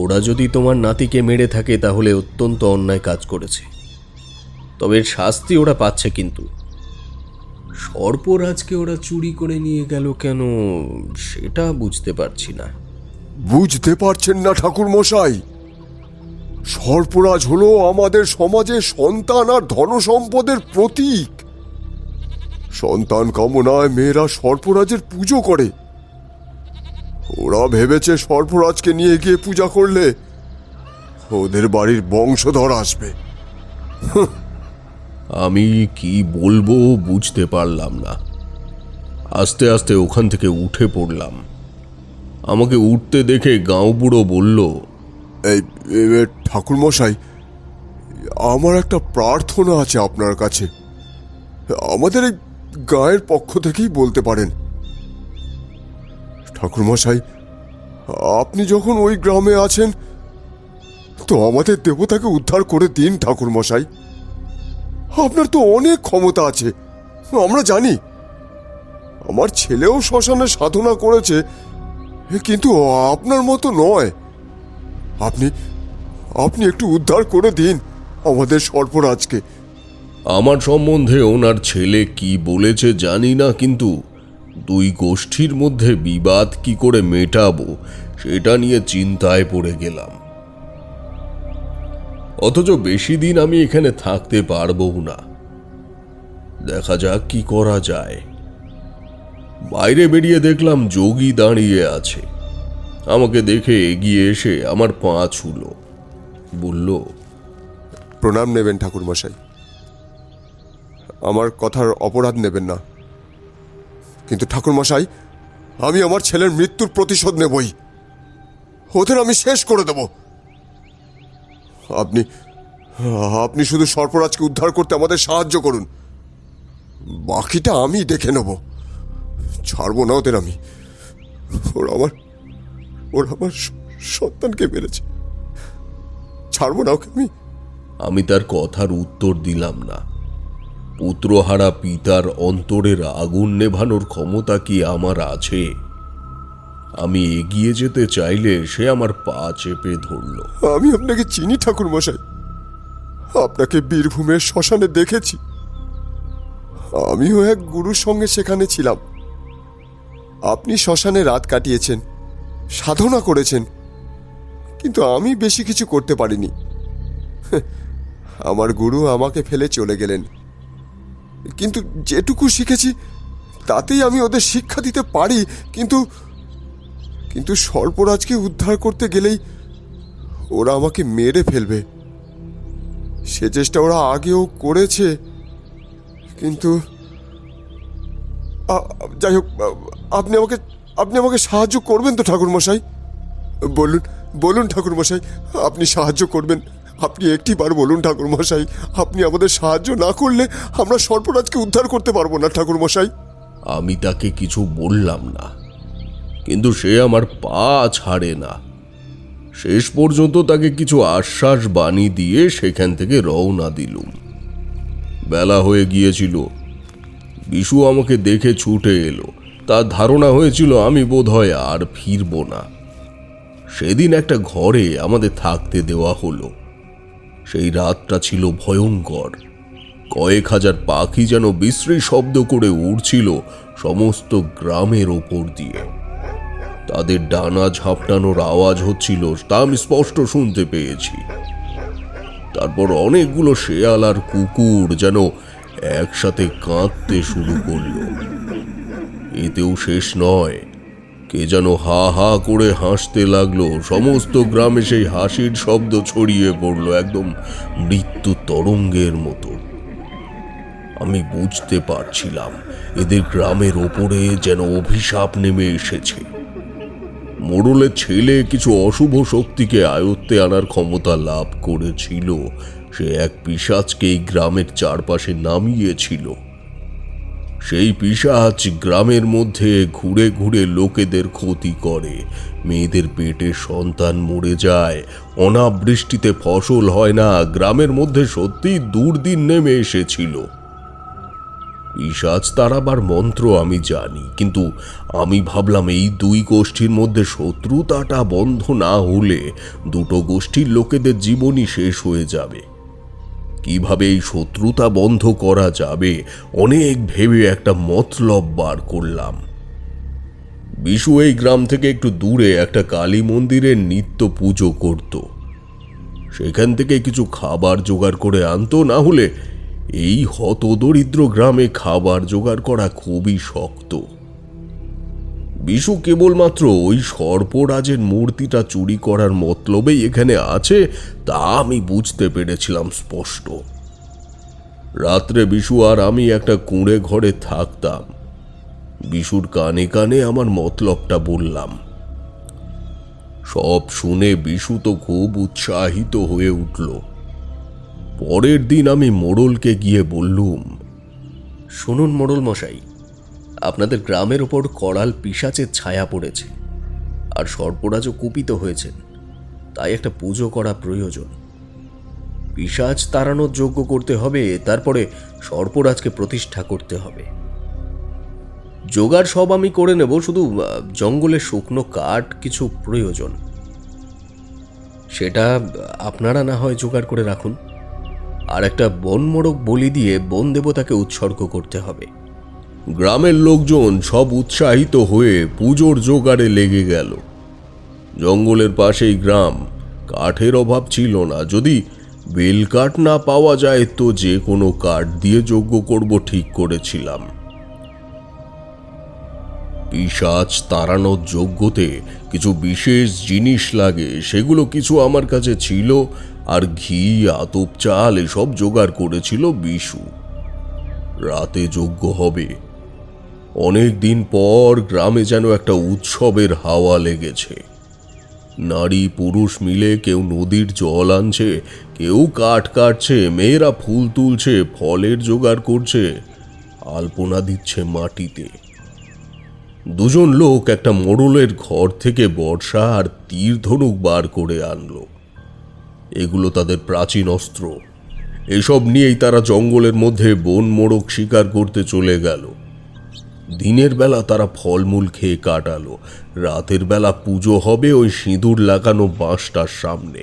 ওরা যদি তোমার নাতিকে মেরে থাকে তাহলে অত্যন্ত অন্যায় কাজ করেছে, তবে এর শাস্তি ওরা পাচ্ছে। কিন্তু সর্পরাজকে ওরা চুরি করে নিয়ে গেল কেন, সেটা বুঝতে পারছি না। বুঝতে পারছেন না ঠাকুর মশাই? সর্পরাজ হলো আমাদের সমাজে সন্তান আর ধনসম্পদের প্রতীক। সন্তান কামনায় মেয়েরা সর্পরাজের পুজো করে। ওরা ভেবেছে সর্পরাজকে নিয়ে গিয়ে পূজা করলে ওদের বাড়ির বংশধর আসবে। আমি কি বলবো বুঝতে পারলাম না। আস্তে আস্তে ওখান থেকে উঠে পড়লাম। আমাকে উঠতে দেখে গাঁওবুড়ো বলল, এই ঠাকুর মশাই, আমার একটা প্রার্থনা আছে আপনার কাছে। আমাদের এই গায়ের পক্ষ থেকেই বলতে পারেন। ঠাকুর মশাই, আপনি যখন ওই গ্রামে আছেন, তো আমাদের দেবতাকে উদ্ধার করে দিন ঠাকুর মশাই। আপনার তো অনেক ক্ষমতা আছে, আমরা জানি। আমার ছেলেও শ্মশানে সাধনা করেছে, কিন্তু আপনার মতো নয়। আপনি একটু উদ্ধার করে দিন আমাদের সর্পরাজকে। আমার সম্বন্ধে ওনার ছেলে কি বলেছে জানি না, কিন্তু 2 গোষ্ঠীর মধ্যে বিবাদ কি করে মেটাবো সেটা নিয়ে চিন্তায় পড়ে গেলাম। অথচ বেশি দিন আমি এখানে থাকতে পারবো না। দেখা যাক কি করা যায়। বাইরে বেরিয়ে দেখলাম যোগী দাঁড়িয়ে আছে। আমাকে দেখে এগিয়ে এসে আমার পা ছুলো, বলল, প্রণাম নেবেন ঠাকুর মশাই, আমার কথার অপরাধ নেবেন না। কিন্তু ঠাকুর মশাই, আমি আমার ছেলের মৃত্যুর প্রতিশোধ নেবই। ওদের আমি শেষ করে দেব। আপনি শুধু সর্পরাজকে উদ্ধার করতে আমাদের সাহায্য করুন, বাকিটা আমি দেখে নেব। ছাড়বো না ওদের আমি। ওরা আমার সন্তানকে মেরেছে, ছাড়বো না ওকে আমি। আমি তার কথার উত্তর দিলাম না। পুত্রহারা পিতার অন্তরের আগুন নেভানোর ক্ষমতা কি আমার আছে? আমি এগিয়ে যেতে চাইলে সে আমার পা চেপে ধরল। আমি আপনাকে চিনি ঠাকুর মশাই, আপনাকে বীরভূমের শ্মশানে দেখেছি। আমিও এক গুরুর সঙ্গে সেখানে ছিলাম। আপনি শ্মশানে রাত কাটিয়েছেন, সাধনা করেছেন, কিন্তু আমি বেশি কিছু করতে পারিনি। আমার গুরু আমাকে ফেলে চলে গেলেন। কিন্তু যেটুকু শিখেছি তাতেই আমি ওদের শিক্ষা দিতে পারি। কিন্তু কিন্তু সর্পরাজকে উদ্ধার করতে গেলেই ওরা আমাকে মেরে ফেলবে। সে চেষ্টা ওরা আগেও করেছে, কিন্তু যাই হোক, আপনি আমাকে সাহায্য করবেন তো ঠাকুরমশাই? বলুন বলুন ঠাকুরমশাই, আপনি সাহায্য করবেন। আপনি একটিবার বলুন ঠাকুরমশাই, আপনি আমাদের সাহায্য না করলে আমরা সর্পরাজকে উদ্ধার করতে পারবো না ঠাকুরমশাই। আমি তাকে কিছু বললাম না, কিন্তু সে আমার পা ছাড়ে না। শেষ পর্যন্ত তাকে কিছু আশ্বাস বাণী দিয়ে সেখান থেকে রওনা দিলুম। বেলা হয়ে গিয়েছিল। বিশু আমাকে দেখে ছুটে এলো। তার ধারণা হয়েছিল আমি বোধহয় আর ফিরব না। সেদিন একটা ঘরে আমাদের থাকতে দেওয়া হলো। সেই রাতটা ছিল ভয়ঙ্কর। কয়েক হাজার পাখি যেন বিশ্রী শব্দ করে উড়ছিল সমস্ত গ্রামের ওপর দিয়ে। তাদের ডানা ঝাপটানোর আওয়াজ হচ্ছিল, তা আমি স্পষ্ট শুনতে পেয়েছি। তারপর অনেকগুলো শেয়াল আর কুকুর যেন একসাথে কাঁদতে শুরু করল। এতেও শেষ নয়, কে যেন হা হা করে হাসতে লাগলো। সমস্ত গ্রামে সেই হাসির শব্দ ছড়িয়ে পড়ল, একদম মৃত্যু তরঙ্গের মতো। আমি বুঝতে পারছিলাম এদের গ্রামের ওপরে যেন অভিশাপ নেমে এসেছে। মোড়লের ছেলে কিছু অশুভ শক্তিকে আয়ত্তে আনার ক্ষমতা লাভ করেছিল। সে এক পিশাচকে এই গ্রামের চারপাশে নামিয়েছিল। সেই পিশাচ গ্রামের মধ্যে ঘুরে ঘুরে লোকেদের ক্ষতি করে। মেয়েদের পেটে সন্তান মরে যায়, অনাবৃষ্টিতে ফসল হয় না। গ্রামের মধ্যে সত্যি দুর্দিন নেমে এসেছিল। পিশাচ তাড়াবার মন্ত্র আমি জানি, কিন্তু আমি ভাবলাম এই দুই গোষ্ঠীর মধ্যে শত্রুতাটা বন্ধ না হলে দুটো গোষ্ঠীর লোকেদের জীবনই শেষ হয়ে যাবে। কিভাবে এই শত্রুতা বন্ধ করা যাবে অনেক ভেবে একটা মতলব বার করলাম। বিশু এই গ্রাম থেকে একটু দূরে একটা কালী মন্দিরের নিত্য পুজো করত। সেখান থেকে কিছু খাবার জোগাড় করে আনতো, না হলে এই হতদরিদ্র গ্রামে খাবার জোগাড় করা খুবই শক্ত। বিশু কেবলমাত্র ওই সর্পরাজের মূর্তিটা চুরি করার মতলবেই এখানে আছে, তা আমি বুঝতে পেরেছিলাম স্পষ্ট। রাত্রে বিশু আর আমি একটা কুঁড়ে ঘরে থাকতাম। বিশুর কানে কানে আমার মতলবটা বললাম। সব শুনে বিশু তো খুব উৎসাহিত হয়ে উঠল। পরের দিন আমি মোড়লকে গিয়ে বললুম, শুনুন মোড়ল মশাই, আপনাদের গ্রামের ওপর করাল পিশাচের ছায়া পড়েছে, আর সর্পরাজও কুপিত হয়েছেন। তাই একটা পুজো করা প্রয়োজন। পিশাচ তাড়ানোর যজ্ঞ করতে হবে, তারপরে সর্পরাজকে প্রতিষ্ঠা করতে হবে। জোগাড় সব আমি করে নেব, শুধু জঙ্গলের শুকনো কাঠ কিছু প্রয়োজন। সেটা আপনারা না হয় জোগাড় করে রাখুন। আর একটা বন মোড়ক বলি দিয়ে বন দেবতাকে উৎসর্গ করতে হবে। গ্রামের লোকজন সব উৎসাহিত হয়ে পুজোর জোগাড়ে লেগে গেল। জঙ্গলের পাশেই গ্রাম, কাঠের অভাব ছিল না। যদি বেলকাঠ না পাওয়া যায় তো যে কোনো কাঠ দিয়ে যজ্ঞ করব ঠিক করেছিলাম। পিশাচ তাড়ানোর যজ্ঞতে কিছু বিশেষ জিনিস লাগে, সেগুলো কিছু আমার কাছে ছিল, আর ঘি, আতপ চাল এসব জোগাড় করেছিল বিশু। রাতে যজ্ঞ হবে। অনেক দিন পর গ্রামে যেন একটা উৎসবের হাওয়া লেগেছে। নারী পুরুষ মিলে কেউ নদীর জল আনছে, কেউ কাঠ কাটছে, মেয়েরা ফুল তুলছে, ফলের জোগাড় করছে, আলপনা দিচ্ছে মাটিতে। দুজন লোক একটা মোড়লের ঘর থেকে বর্ষা আর তীর ধনুক বার করে আনলো। এগুলো তাদের প্রাচীন অস্ত্র। এসব নিয়েই তারা জঙ্গলের মধ্যে বন মোড়ক শিকার করতে চলে গেল। দিনের বেলা তারা ফলমূল খেয়ে কাটালো। রাতের বেলা পুজো হবে ওই সিঁদুর লাগানো বাঁশটার সামনে।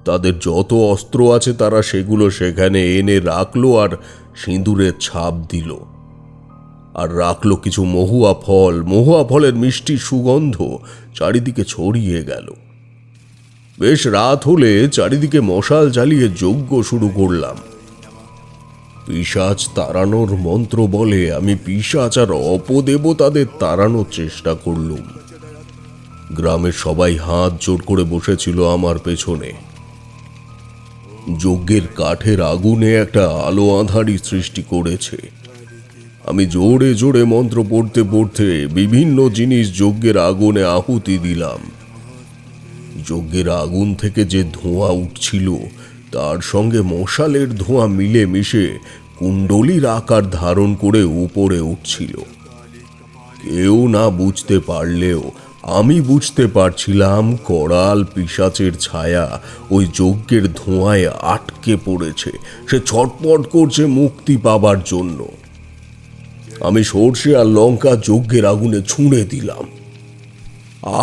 তাদের যত অস্ত্র আছে তারা সেগুলো সেখানে এনে রাখলো আর সিঁদুরের ছাপ দিল। আর রাখলো কিছু মহুয়া ফল। মহুয়া ফলের মিষ্টি সুগন্ধ চারিদিকে ছড়িয়ে গেল। বেশ রাত হলে চারিদিকে মশাল জ্বালিয়ে যজ্ঞ শুরু করলাম। পিশাচ তাড়ানোর মন্ত্র বলে আমি পিশাচ আর অপদেবতাদের তাড়ানোর চেষ্টা করলুম। গ্রামের সবাই হাত জোর করে বসেছিল আমার পেছনে। যজ্ঞের কাঠের আগুনে একটা আলো আঁধারি সৃষ্টি করেছে। আমি জোরে জোরে মন্ত্র পড়তে পড়তে বিভিন্ন জিনিস যজ্ঞের আগুনে আহুতি দিলাম। যজ্ঞের আগুন থেকে যে ধোঁয়া উঠছিল তার সঙ্গে মশালের ধোঁয়া মিলে মিশে কুণ্ডলীর আকার ধারণ করে উপরে উঠছিল। কেউ না বুঝতে পারলেও আমি বুঝতে পারছিলাম করাল পিশাচের ছায়া ওই যজ্ঞের ধোঁয়ায় আটকে পড়েছে। সে ছটপট করছে মুক্তি পাবার জন্য। আমি সর্ষে আর লঙ্কা যজ্ঞের আগুনে ছুঁড়ে দিলাম।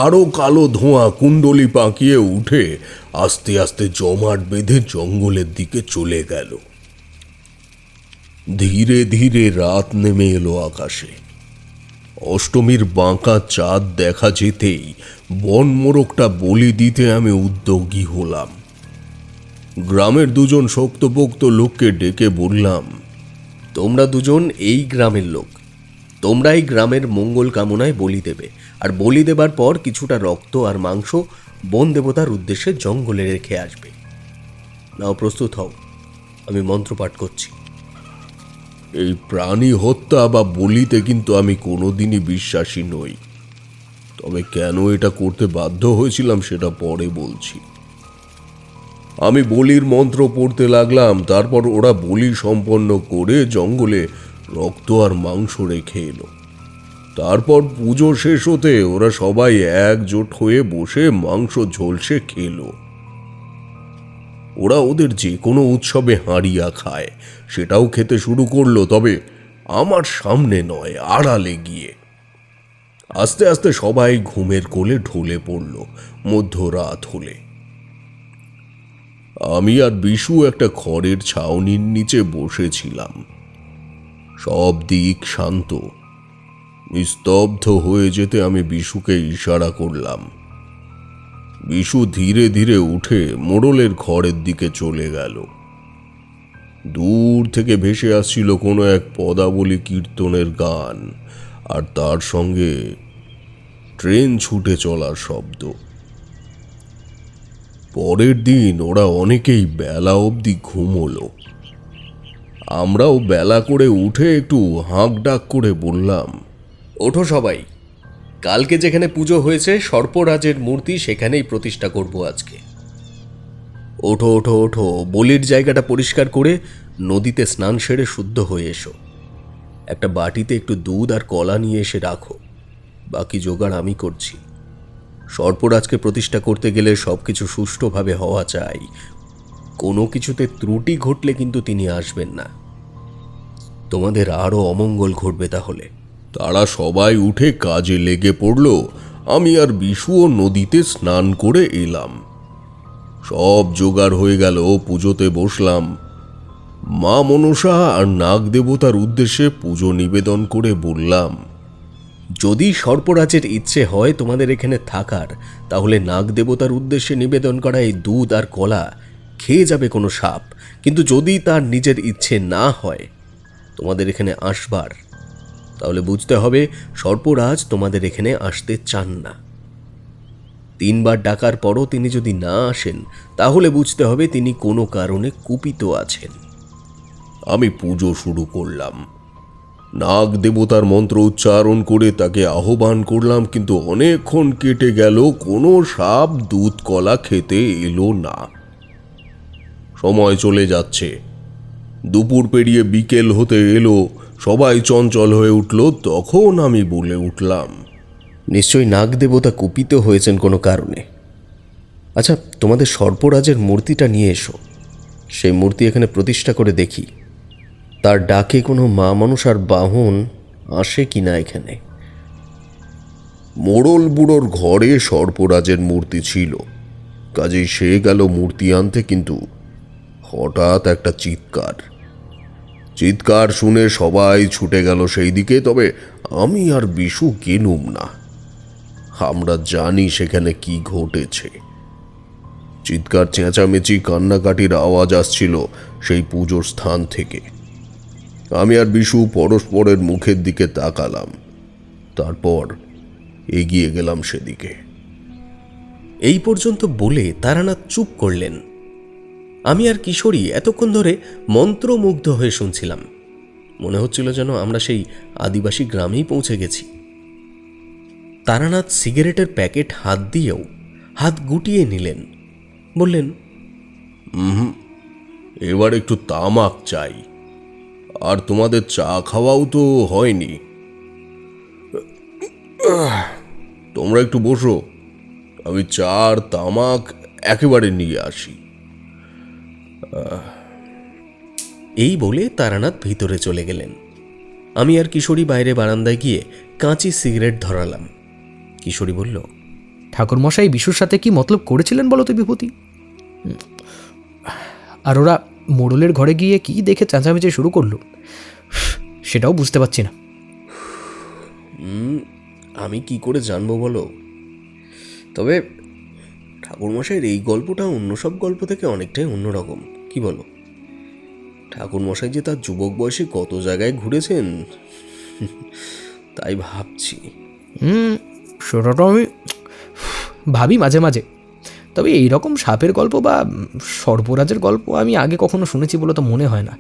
আরো কালো ধোঁয়া কুণ্ডলী পাকিয়ে উঠে আস্তে আস্তে জমাট বেঁধে জঙ্গলের দিকে চলে গেল। ধীরে ধীরে রাত নেমে এলো আকাশে। অষ্টমীর বাঁকা চাঁদ দেখা যেতেই বন মোরগটা বলি দিতে আমি উদ্যোগী হলাম। গ্রামের দুজন শক্তপোক্ত লোককে ডেকে বললাম, তোমরা দুজন এই গ্রামের লোক, তোমরাই গ্রামের মঙ্গল কামনায় বলি দেবে, আর বলি দেবার পর কিছুটা রক্ত আর মাংস বন দেবতার উদ্দেশ্যে জঙ্গলে রেখে আসবে। নাও, প্রস্তুত হও, আমি মন্ত্রপাঠ করছি। এই প্রাণী হত্যা বা বলিতে কিন্তু আমি কোনোদিনই বিশ্বাসী নই। তবে কেন এটা করতে বাধ্য হয়েছিলাম সেটা পরে বলছি। আমি বলির মন্ত্র পড়তে লাগলাম। তারপর ওরা বলি সম্পন্ন করে জঙ্গলে রক্ত আর মাংস রেখে এলো। তারপর পুজো শেষ হতে ওরা সবাই একজোট হয়ে বসে মাংস ঝলসে খেলো। ওরা ওদের যে কোনো উৎসবে হাঁড়িয়া খায়, সেটাও খেতে শুরু করলো, তবে আমার সামনে নয়, আড়ালে গিয়ে। আস্তে আস্তে সবাই ঘুমের কোলে ঢলে পড়ল। মধ্যরাত হলে আমি আর বিশু একটা খড়ের ছাউনির নিচে বসেছিলাম। সব দিক শান্ত। নিস্তব্ধ হয়ে যেতে আমি বিশুকে ইশারা করলাম। বিশু ধীরে ধীরে উঠে মোড়লের ঘরের দিকে চলে গেল। দূর থেকে ভেসে আসছিল কোনো এক পদাবলী কীর্তনের গান, আর তার সঙ্গে ট্রেন ছুটে চলার শব্দ। পরের দিন ওরা অনেকেই বেলা অবধি ঘুমোলো। আমরাও বেলা করে উঠে একটু হাঁক ডাক করে বললাম, ওঠো সবাই, কালকে যেখানে পুজো হয়েছে সর্পরাজের মূর্তি সেখানেই প্রতিষ্ঠা করব আজকে। ওঠো ওঠো ওঠো, বলির জায়গাটা পরিষ্কার করে নদীতে স্নান সেরে শুদ্ধ হয়ে এসো। একটা বাটিতে একটু দুধ আর কলা নিয়ে এসে রাখো, বাকি জোগাড় আমি করছি। সর্পরাজকে প্রতিষ্ঠা করতে গেলে সব কিছু সুষ্ঠুভাবে হওয়া চাই। কোনো কিছুতে ত্রুটি ঘটলে কিন্তু তিনি আসবেন না। তোমাদের আরও অমঙ্গল ঘটবে তাহলে। তারা সবাই উঠে কাজে লেগে পড়ল। আমি আর বিশুও নদীতে স্নান করে এলাম। সব জোগাড় হয়ে গেল। পুজোতে বসলাম। মা মনসা আর নাগ দেবতার উদ্দেশ্যে পুজো নিবেদন করে বললাম, যদি সর্পরাজের ইচ্ছে হয় তোমাদের এখানে থাকার, তাহলে নাগ দেবতার উদ্দেশ্যে নিবেদন করা এই দুধ আর কলা খেয়ে যাবে কোনো সাপ। কিন্তু যদি তার নিজের ইচ্ছে না হয় তোমাদের এখানে আসবার, তাহলে বুঝতে হবে সর্পরাজ তোমাদের এখানে আসতে চান না। 3 বার ডাকার পরও তিনি যদি না আসেন, তাহলে বুঝতে হবে তিনি কোনো কারণে কুপিত আছেন। আমি পুজো শুরু করলাম। নাগ দেবতার মন্ত্র উচ্চারণ করে তাকে আহ্বান করলাম, কিন্তু অনেকক্ষণ কেটে গেল, কোনো সাপ দুধ কলা খেতে এলো না। সময় চলে যাচ্ছে। দুপুর পেরিয়ে বিকেল হতে এলো। সবাই চঞ্চল হয়ে উঠল। তখন আমি বলে উঠলাম, নিশ্চয়ই নাগ দেবতা কুপিত হয়েছেন কোনো কারণে। আচ্ছা, তোমাদের সর্পরাজের মূর্তিটা নিয়ে এসো। সেই মূর্তি এখানে প্রতিষ্ঠা করে দেখি তার ডাকে কোনো মা মনসার বাহন আসে কিনা এখানে। মোড়ল বুড়োর ঘরে সর্পরাজের মূর্তি ছিল, কাজেই সে গেল মূর্তি আনতে। কিন্তু হঠাৎ একটা চিৎকার শুনে সবাই ছুটে গেল সেই দিকে। তবে আমি আর বিশু গেলুম না। আমরা জানি সেখানে কি ঘটেছে। চিৎকার, চেঁচামেচি, কান্নাকাটির আওয়াজ আসছিল সেই পুজোর স্থান থেকে। আমি আর বিশু পরস্পরের মুখের দিকে তাকালাম, তারপর এগিয়ে গেলাম সেদিকে। এই পর্যন্ত বলে তারানাথ চুপ করলেন। আমি আর কিশোরী এতক্ষণ ধরে মন্ত্রমুগ্ধ হয়ে শুনছিলাম। মনে হচ্ছিল যেন আমরা সেই আদিবাসী গ্রামেই পৌঁছে গেছি। তারানাথ সিগারেটের প্যাকেট হাত দিয়েও হাত গুটিয়ে নিলেন, বললেন, এবার একটু তামাক চাই, আর তোমাদের চা খাওয়াও তো হয়নি। তোমরা একটু বসো, আমি চা আর তামাক একেবারে নিয়ে আসি। এই বলে তারানাথ ভিতরে চলে গেলেন। আমি আর কিশোরী বাইরে বারান্দায় গিয়ে কাঁচি সিগারেট ধরালাম। কিশোরী বলল, ঠাকুরমশাই বিশুর সাথে কি মতলব করেছিলেন বলো তো বিভূতি? আর ওরা মোড়লের ঘরে গিয়ে কি দেখে চেঁচামেচি শুরু করলো সেটাও বুঝতে পারছি না। আমি কি করে জানবো বলো? তবে ঠাকুরমশাইয়ের এই গল্পটা অন্য সব গল্প থেকে অনেকটাই অন্যরকম, কি বলো? ঠাকুরমশাই যে তার যুবক বয়সে কত জায়গায় ঘুরেছেন তাই ভাবছি। সেটা তো আমি ভাবি মাঝে মাঝে। তবে এইরকম সাপের গল্প বা সর্পরাজের গল্প আমি আগে কখনো শুনেছি বলে তো মনে হয় না।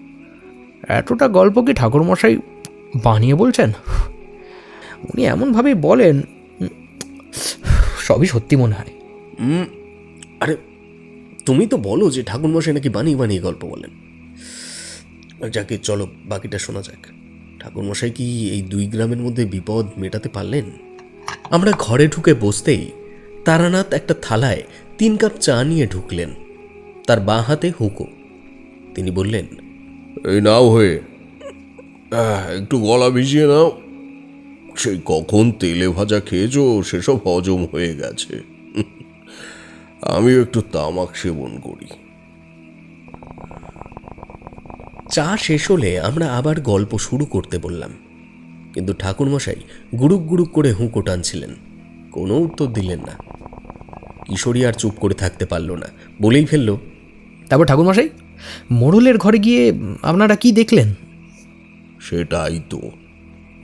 এতটা গল্প কি ঠাকুরমশাই বানিয়ে বলছেন? উনি এমনভাবেই বলেন, সবই সত্যি মনে হয়। আরে তুমি তো বলো যে ঠাকুরমশাই নাকি বানিয়ে বানিয়ে গল্প বলেন। যাকে চলো বাকিটা শোনা যাক। ঠাকুরমশাই কি এই 2 গ্রামের মধ্যে বিপদ মেটাতে পারলেন? আমরা ঘরে ঢুকে বসতেই তারানাথ একটা থালায় 3 কাপ চা নিয়ে ঢুকলেন, তার বাঁ হাতে হুঁকো। তিনি বললেন, এই নাও হয়ে, একটু গলা ভিজিয়ে নাও। সেই কখন তেলে ভাজা খেয়েছো, সেসব হজম হয়ে গেছে। আমিও একটু তামাক সেবন করি। চা শেষ হলে আমরা আবার গল্প শুরু করতে বললাম, কিন্তু ঠাকুরমশাই গুড়ুক গুড়ুক করে হুঁকো টানছিলেন, কোনো উত্তর দিলেন না। কিশোরী আর চুপ করে থাকতে পারল না, বলেই ফেলল, তারপর ঠাকুরমশাই মোড়লের ঘরে গিয়ে আপনারা কি দেখলেন? সেটাই তো,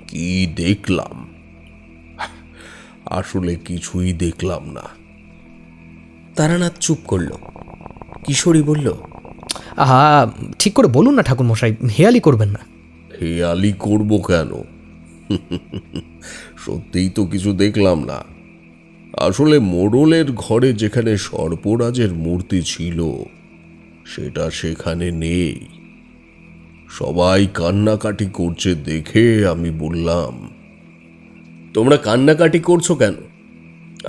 কি দেখলাম? আসলে কিছুই দেখলাম না। তারানাথ চুপ করল। কিশোরী বলল, আহা, ঠিক করে বলুন না ঠাকুরমশাই, হেয়ালি করবেন না। হেয়ালি করব কেন? সত্যিই তো কিছু দেখলাম না। আসলে মোড়লের ঘরে যেখানে সর্পরাজের মূর্তি ছিল সেটা সেখানে নেই। সবাই কান্নাকাটি করছে দেখে আমি বললাম, তোমরা কান্নাকাটি করছো কেন?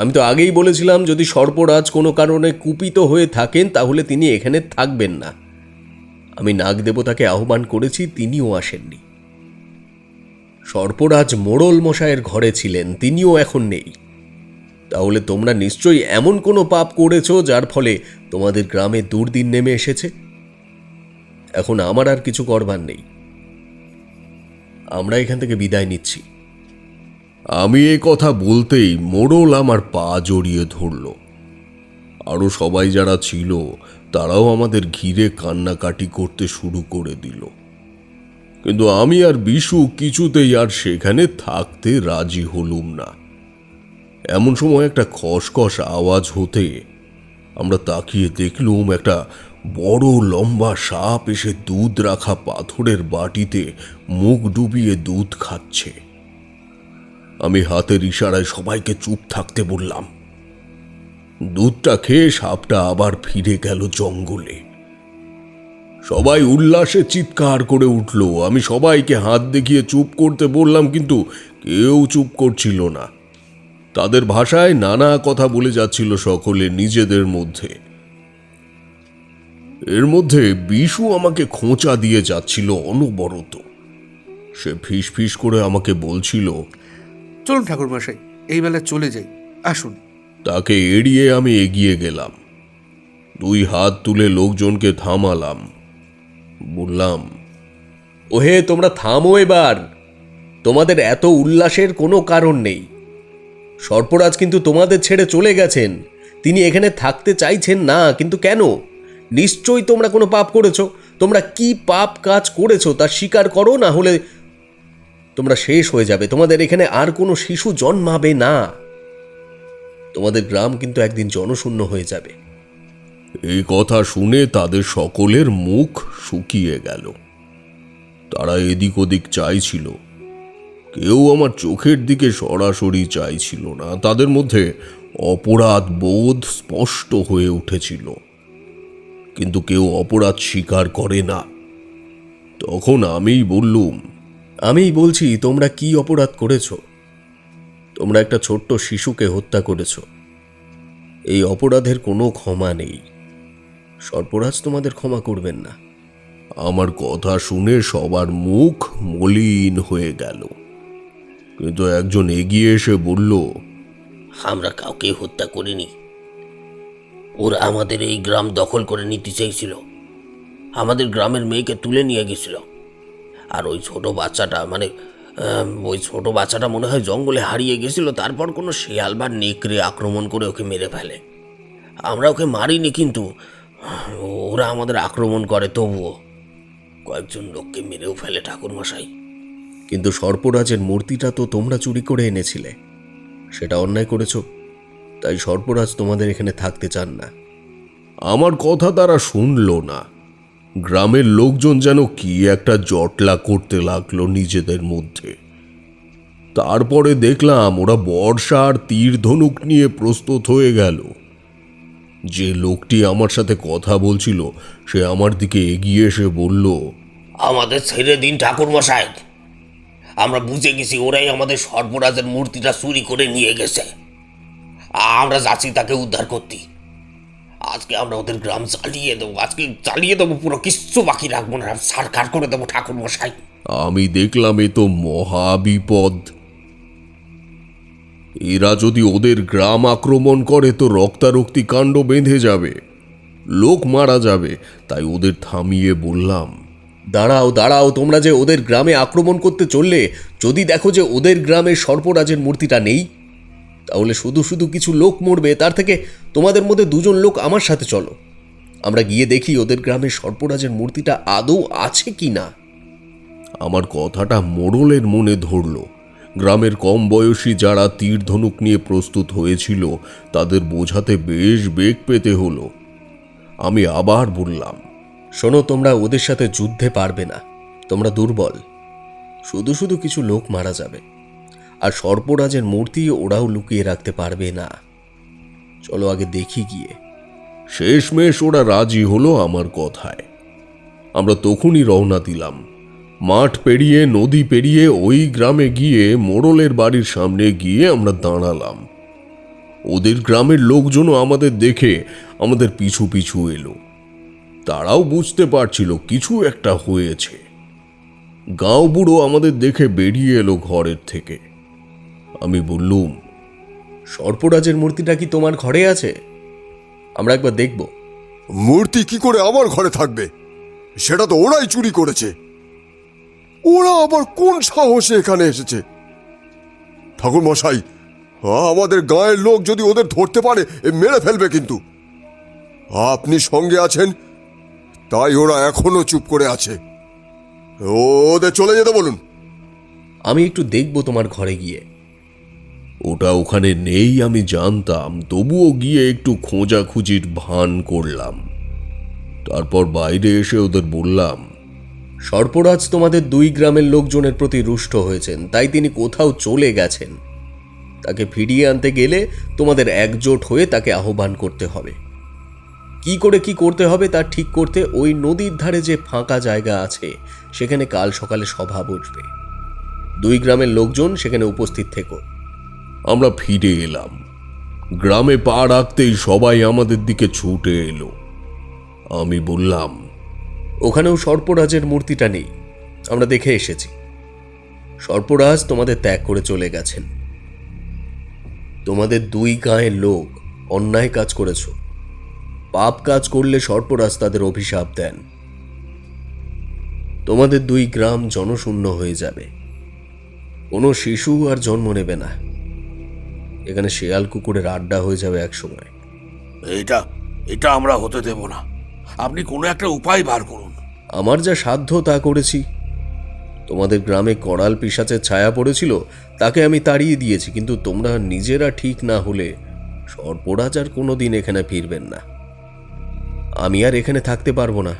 আমি তো আগেই বলেছিলাম যদি সর্পরাজ কোনো কারণে কুপিত হয়ে থাকেন তাহলে তিনি এখানে থাকবেন না। আমি নাগ দেবতাকে আহ্বান করেছি, তিনিও আসেননি। সর্পরাজ মোড়ল মশায়ের ঘরে ছিলেন, তিনিও এখন নেই। তাহলে তোমরা নিশ্চয়ই এমন কোনো পাপ করেছো যার ফলে তোমাদের গ্রামে দুর্দিন নেমে এসেছে। এখন আমার আর কিছু করবার নেই, আমরা এখান থেকে বিদায় নিচ্ছি। আমি এই কথা বলতেই মোড়ল আমার পা জড়িয়ে ধরল। আরও সবাই যারা ছিল তারাও আমাদের ঘিরে কান্নাকাটি করতে শুরু করে দিল। কিন্তু আমি আর বিশু কিছুতেই আর সেখানে থাকতে রাজি হলুম না। এমন সময় একটা খসখস আওয়াজ হতে আমরা তাকিয়ে দেখলুম একটা বড় লম্বা সাপ এসে দুধ রাখা পাথরের বাটিতে মুখ ডুবিয়ে দুধ খাচ্ছে। আমি হাতের ইশারায় সবাইকে চুপ থাকতে বললাম। দুধটা খেয়ে সাপটা আবার ফিরে গেল জঙ্গলে। সবাই উল্লাসে চিৎকার করে উঠল। আমি সবাইকে হাত দেখিয়ে চুপ করতে বললাম, কিন্তু কেউ চুপ করছিল না। তাদের ভাষায় নানা কথা বলে যাচ্ছিল সকলে নিজেদের মধ্যে। এর মধ্যে বিশু আমাকে খোঁচা দিয়ে যাচ্ছিল অনবরত। সে ফিস ফিস করে আমাকে বলছিল, চলুন ঠাকুরমশাই, এই বেলা চলে যাই, আসুন। তাকে এড়িয়ে আমি এগিয়ে গেলাম। 2 হাত তুলে লোকজনকে থামালাম। বললাম, ওহে, তোমরা থামো এবার। তোমাদের এত উল্লাসের কোনো কারণ নেই। সর্পরাজ কিন্তু তোমাদের ছেড়ে চলে গেছেন। তিনি এখানে থাকতে চাইছেন না, কিন্তু কেন? নিশ্চয়ই তোমরা কোনো পাপ করেছো, তোমরা কি পাপ কাজ করেছো তা স্বীকার করো, না হলে তোমরা শেষ হয়ে যাবে। তোমাদের এখানে আর কোনো শিশু জন্মাবে না। তোমাদের গ্রাম কিন্তু একদিন জনশূন্য হয়ে যাবে। এই কথা শুনে তাদের সকলের মুখ শুকিয়ে গেল। তারা এদিক ওদিক চাইছিল, কেউ আমার চোখের দিকে সরাসরি চাইছিল না। তাদের মধ্যে অপরাধ বোধ স্পষ্ট হয়ে উঠেছিল, কিন্তু কেউ অপরাধ স্বীকার করে না। তখন আমিই বললুম, আমিই বলছি, তোমরা কি অপরাধ করেছো? তোমরা একটা ছোট্ট শিশুকে হত্যা করেছো। এই অপরাধের কোনো ক্ষমা নেই। সর্পরাজ তোমাদের ক্ষমা করবেন না। আমার কথা শুনে সবার মুখ মলিন হয়ে গেল, কিন্তু একজন এগিয়ে এসে বলল, আমরা কাউকে হত্যা করিনি। ওরা আমাদের এই গ্রাম দখল করে নিতে চাইছিল। আমাদের গ্রামের মেয়েকে তুলে নিয়ে গেছিল। আর ওই ছোট বাচ্চাটা মনে হয় জঙ্গলে হারিয়ে গেছিল। তারপর কোনো শেয়াল বা নেকড়ে আক্রমণ করে ওকে মেরে ফেলে। আমরা ওকে মারিনি, কিন্তু ওরা আমাদের আক্রমণ করে, তবুও কয়েকজন লোককে মেরেও ফেলে ঠাকুরমশাই। কিন্তু সর্পরাজের মূর্তিটা তো তোমরা চুরি করে এনেছিলে। সেটা অন্যায় করেছো, তাই সর্পরাজ তোমাদের এখানে থাকতে চান না। আমার কথা তারা শুনল না। গ্রামের লোকজন যেন কি একটা জটলা করতে লাগলো নিজেদের মধ্যে। তারপরে দেখলাম ওরা বর্ষা আর তীর ধনুক নিয়ে প্রস্তুত হয়ে গেল। যে লোকটি আমার সাথে কথা বলছিল সে আমার দিকে এগিয়ে এসে বলল, আমাদের ছেড়ে দিন ঠাকুরমশাই। আমরা বুঝে গেছি ওরাই আমাদের সর্পরাজের মূর্তিটা চুরি করে নিয়ে গেছে। আমরা যাচ্ছি তাকে উদ্ধার করতে। আজকে আমরা ওদের গ্রাম চালিয়ে দেবো, পুরো কিচ্ছু বাকি রাখবো না, সারকার করে দেবো ঠাকুরমশাই। আমি দেখলাম এ তো মহা বিপদ। এরা যদি ওদের গ্রাম আক্রমণ করে তো রক্তারক্তি কাণ্ড বেঁধে যাবে, লোক মারা যাবে। তাই ওদের থামিয়ে বললাম, দাঁড়াও দাঁড়াও, তোমরা যে ওদের গ্রামে আক্রমণ করতে চললে, যদি দেখো যে ওদের গ্রামে সর্পরাজের মূর্তিটা নেই, তাহলে শুধু শুধু কিছু লোক মরবে। তার থেকে তোমাদের মধ্যে দুজন লোক আমার সাথে চলো, আমরা গিয়ে দেখি ওদের গ্রামে সর্পরাজের মূর্তিটা আদৌ আছে কি না। আমার কথাটা মোড়লের মনে ধরল। গ্রামের কম বয়সী যারা তীর ধনুক নিয়ে প্রস্তুত হয়েছিল তাদের বোঝাতে বেশ বেগ পেতে হলো। আমি আবার বললাম, শোনো, তোমরা ওদের সাথে যুদ্ধে পারবে না। তোমরা দুর্বল। শুধু শুধু কিছু লোক মারা যাবে, আর সর্পরাজের মূর্তি ওরাও লুকিয়ে রাখতে পারবে না। চলো আগে দেখি গিয়ে। শেষমেশ ওরা রাজি হলো আমার কথায়। আমরা তখনই রওনা দিলাম। মাঠ পেরিয়ে নদী পেরিয়ে ওই গ্রামে গিয়ে মোড়লের বাড়ির সামনে গিয়ে আমরা দাঁড়ালাম। ওদের গ্রামের লোকজনও আমাদের দেখে আমাদের পিছু পিছু এলো। তারাও বুঝতে পারছিল কিছু একটা হয়েছে। গাঁও বুড়ো আমাদের দেখে বেরিয়ে এলো ঘরের থেকে। আমি বললুম, সর্পরাজের মূর্তিটা কি তোমার ঘরে আছে? আমরা একবার দেখব। মূর্তি কি করে আমার ঘরে থাকবে? সেটা তো ওরাই চুরি করেছে। ওরা আবার কোন সাহসে এখানে এসেছে? ঠাকুর মশাই, আমাদের গায়ের লোক যদি ওদের ধরতে পারে মেরে ফেলবে। কিন্তু আপনি সঙ্গে আছেন, তাই ওরা এখনো চুপ করে আছে। ওদের চলে যেতে বলুন। আমি একটু দেখব তোমার ঘরে গিয়ে। ওটা ওখানে নেই আমি জানতাম, তবুও গিয়ে একটু খোঁজাখুঁজির ভান করলাম। তারপর বাইরে এসে ওদের বললাম, সর্পরাজ তোমাদের দুই গ্রামের লোকজনের প্রতি রুষ্ট হয়েছেন, তাই তিনি কোথাও চলে গেছেন। তাকে ফিরিয়ে আনতে গেলে তোমাদের একজোট হয়ে তাকে আহ্বান করতে হবে। কি করে কি করতে হবে তা ঠিক করতে ওই নদীর ধারে যে ফাঁকা জায়গা আছে সেখানে কাল সকালে সভা বসবে। দুই গ্রামের লোকজন সেখানে উপস্থিত থেকো। আমরা ফিরে এলাম। গ্রামে পা রাখতেই সবাই আমাদের দিকে ছুটে এলো। আমি বললাম, ওখানেও সর্পরাজের মূর্তিটা নেই, আমরা দেখে এসেছি। সর্পরাজ তোমাদের ত্যাগ করে চলে গেছেন। তোমাদের দুই গাঁয়ের লোক অন্যায় কাজ করেছ। পাপ কাজ করলে সর্পরাজ তাদের অভিশাপ দেন। তোমাদের দুই গ্রাম জনশূন্য হয়ে যাবে। কোনো শিশু আর জন্ম নেবে না। এখানে শেয়াল কুকুরের আড্ডা হয়ে যাবে এক সময়। এটা আমরা হতে দেব না। আপনি কোনো একটা উপায় বার করুন। আমার যা সাধ্য তা করেছি। তোমাদের গ্রামে করাল পিশাচের ছায়া পড়েছিল, তাকে আমি তাড়িয়ে দিয়েছি, কিন্তু তোমরা নিজেরা ঠিক না হলে সর্পরাজ আর কোনোদিন এখানে ফিরবেন না। আমি আর এখানে থাকতে পারবো না।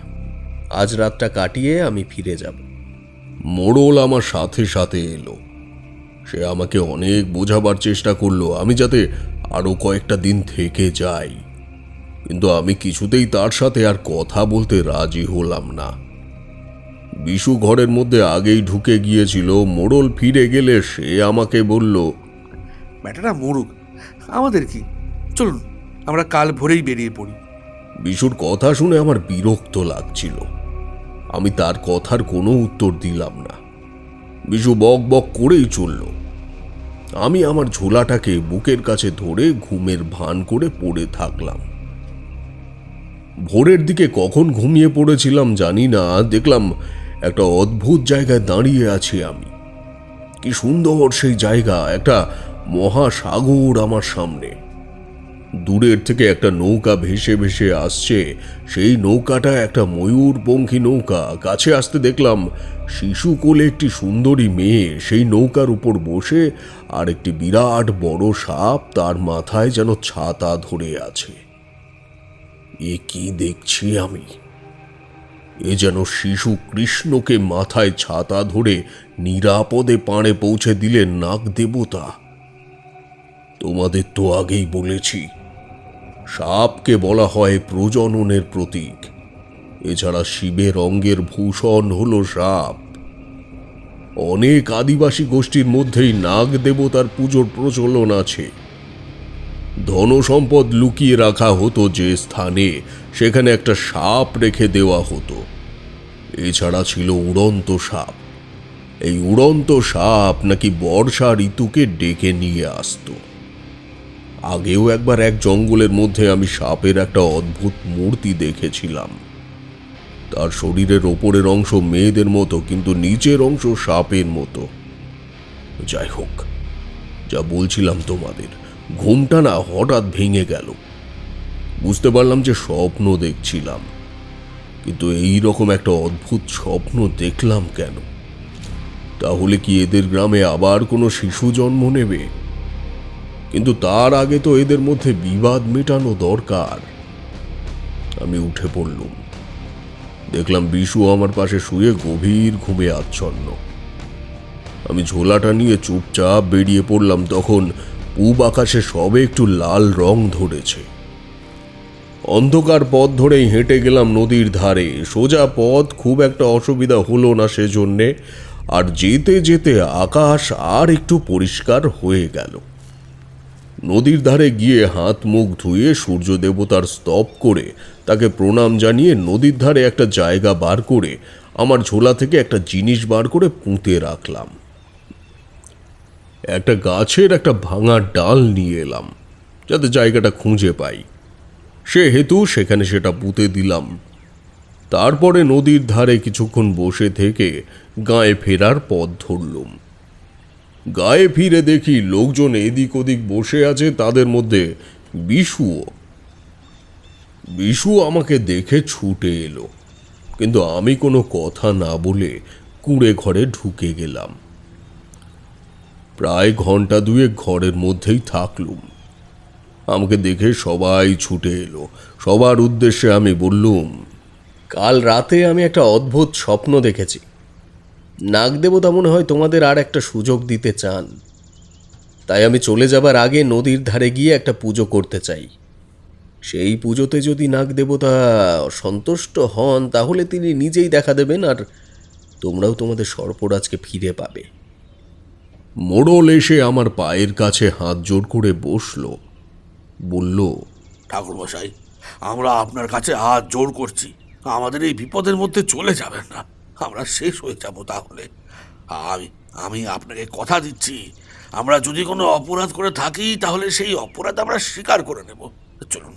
আজ রাতটা কাটিয়ে আমি ফিরে যাব। মোড়ল আমার সাথে সাথে এলো। সে আমাকে অনেক বোঝাবার চেষ্টা করলো আমি যাতে আরো কয়েকটা দিন থেকে যাই, কিন্তু আমি কিছুতেই তার সাথে আর কথা বলতে রাজি হলাম না। বিশু ঘরের মধ্যে আগেই ঢুকে গিয়েছিল। মোড়ল ফিরে গেলে সে আমাকে বলল, ব্যাটারা মরুক, আমাদের কি, চলুন আমরা কাল ভোরেই বেরিয়ে পড়ি। বিশুর কথা শুনে আমার বিরক্ত লাগছিল। আমি তার কথার কোনো উত্তর দিলাম না। বিশু বক বক করেই চলল। আমি আমার ঝোলাটাকে বুকের কাছে ধরে ঘুমের ভান করে পড়ে থাকলাম। ভোরের দিকে কখন ঘুমিয়ে পড়েছিলাম জানি না, দেখলাম একটা অদ্ভুত জায়গায় দাঁড়িয়ে আছি আমি। কি সুন্দর সেই জায়গা, একটা মহাসাগর আমার সামনে। দূরের থেকে একটা নৌকা ভেসে ভেসে আসছে। সেই নৌকাটা একটা ময়ূরপঙ্খী নৌকা। কাছে আসতে দেখলাম শিশু কোলে একটি সুন্দরী মেয়ে সেই নৌকার উপর বসে, আর একটি বিরাট বড় সাপ তার মাথায় যেন ছাতা ধরে আছে। এ কি দেখছি আমি? এ যেন শিশু কৃষ্ণকে মাথায় ছাতা ধরে নিরাপদে পাড়ে পৌঁছে দিলেন নাগ দেবতা। তোমাদের তো আগেই বলেছি, সাপকে বলা হয় প্রজননের প্রতীক। এছাড়া শিবের অঙ্গের ভূষণ হলো সাপ। অনেক আদিবাসী গোষ্ঠীর মধ্যেই নাগ দেবতার পুজোর প্রচলন আছে। ধনসম্পদ লুকিয়ে রাখা হতো যে স্থানে, সেখানে একটা সাপ রেখে দেওয়া হতো। এছাড়া ছিল উড়ন্ত সাপ। এই উড়ন্ত সাপ নাকি বর্ষা ঋতুকে ডেকে নিয়ে আসতো। আগেও একবার এক জঙ্গলের মধ্যে আমি সাপের একটা অদ্ভুত মূর্তি দেখেছিলাম। তার শরীরের ওপরের অংশ মেয়েদের মতো, কিন্তু নিচের অংশ সাপের মতো। যাই হোক, যা বলছিলাম তোমাদের, ঘুমটা না হঠাৎ ভেঙে গেল। বুঝতে পারলাম যে স্বপ্ন দেখছিলাম, কিন্তু এই রকম একটা অদ্ভুত স্বপ্ন দেখলাম কেন? তাহলে কি এদের গ্রামে আবার কোনো শিশু জন্ম নেবে? কিন্তু তার আগে তো এদের মধ্যে বিবাদ মেটানো দরকার। আমি উঠে পড়লুম। দেখলাম বিশু আমার পাশে শুয়ে গভীর ঘুমে আচ্ছন্ন। আমি ঝোলাটা নিয়ে চুপচাপ বেরিয়ে পড়লাম। তখন পূব আকাশে সবে একটু লাল রং ধরেছে। অন্ধকার পথ ধরেই হেঁটে গেলাম নদীর ধারে। সোজা পথ, খুব একটা অসুবিধা হলো না সেজন্যে। আর যেতে যেতে আকাশ আর একটু পরিষ্কার হয়ে গেল। নদীর ধারে গিয়ে হাত মুখ ধুয়ে সূর্য দেবতার স্তব করে তাকে প্রণাম জানিয়ে নদীর ধারে একটা জায়গা বার করে আমার ঝোলা থেকে একটা জিনিস বার করে পুঁতে রাখলাম। একটা গাছের একটা ভাঙা ডাল নিয়ে এলাম, যাতে জায়গাটা খুঁজে পাই। সেহেতু সেখানে সেটা পুঁতে দিলাম। তারপরে নদীর ধারে কিছুক্ষণ বসে থেকে গায়ে ফেরার পথ ধরলুম। গায়ে ফিরে দেখি লোকজন এদিক ওদিক বসে আছে, তাদের মধ্যে বিশু আমাকে দেখে ছুটে এলো, কিন্তু আমি কোনো কথা না বলে কুঁড়ে ঘরে ঢুকে গেলাম। প্রায় ঘন্টা দুয়েক ঘরের মধ্যেই থাকলুম। আমাকে দেখে সবাই ছুটে এলো। সবার উদ্দেশ্যে আমি বললুম, কাল রাতে আমি একটা অদ্ভুত স্বপ্ন দেখেছি। নাগদেবতা মনে হয় তোমাদের আর একটা সুযোগ দিতে চান। তাই আমি চলে যাবার আগে নদীর ধারে গিয়ে একটা পুজো করতে চাই। সেই পুজোতে যদি নাগদেবতা সন্তুষ্ট হন, তাহলে তিনি নিজেই দেখা দেবেন, আর তোমরাও তোমাদের সর্পরাজকে ফিরে পাবে। মোড়ল এসে আমার পায়ের কাছে হাত জোর করে বসল। বলল, ঠাকুরমশাই, আমরা আপনার কাছে হাত জোর করছি, আমাদের এই বিপদের মধ্যে চলে যাবেন না। আমরা শেষ হয়ে যাব তাহলে। আমি আপনাকে কথা দিচ্ছি, আমরা যদি কোনো অপরাধ করে থাকি তাহলে সেই অপরাধ আমরা স্বীকার করে নেব। চলুন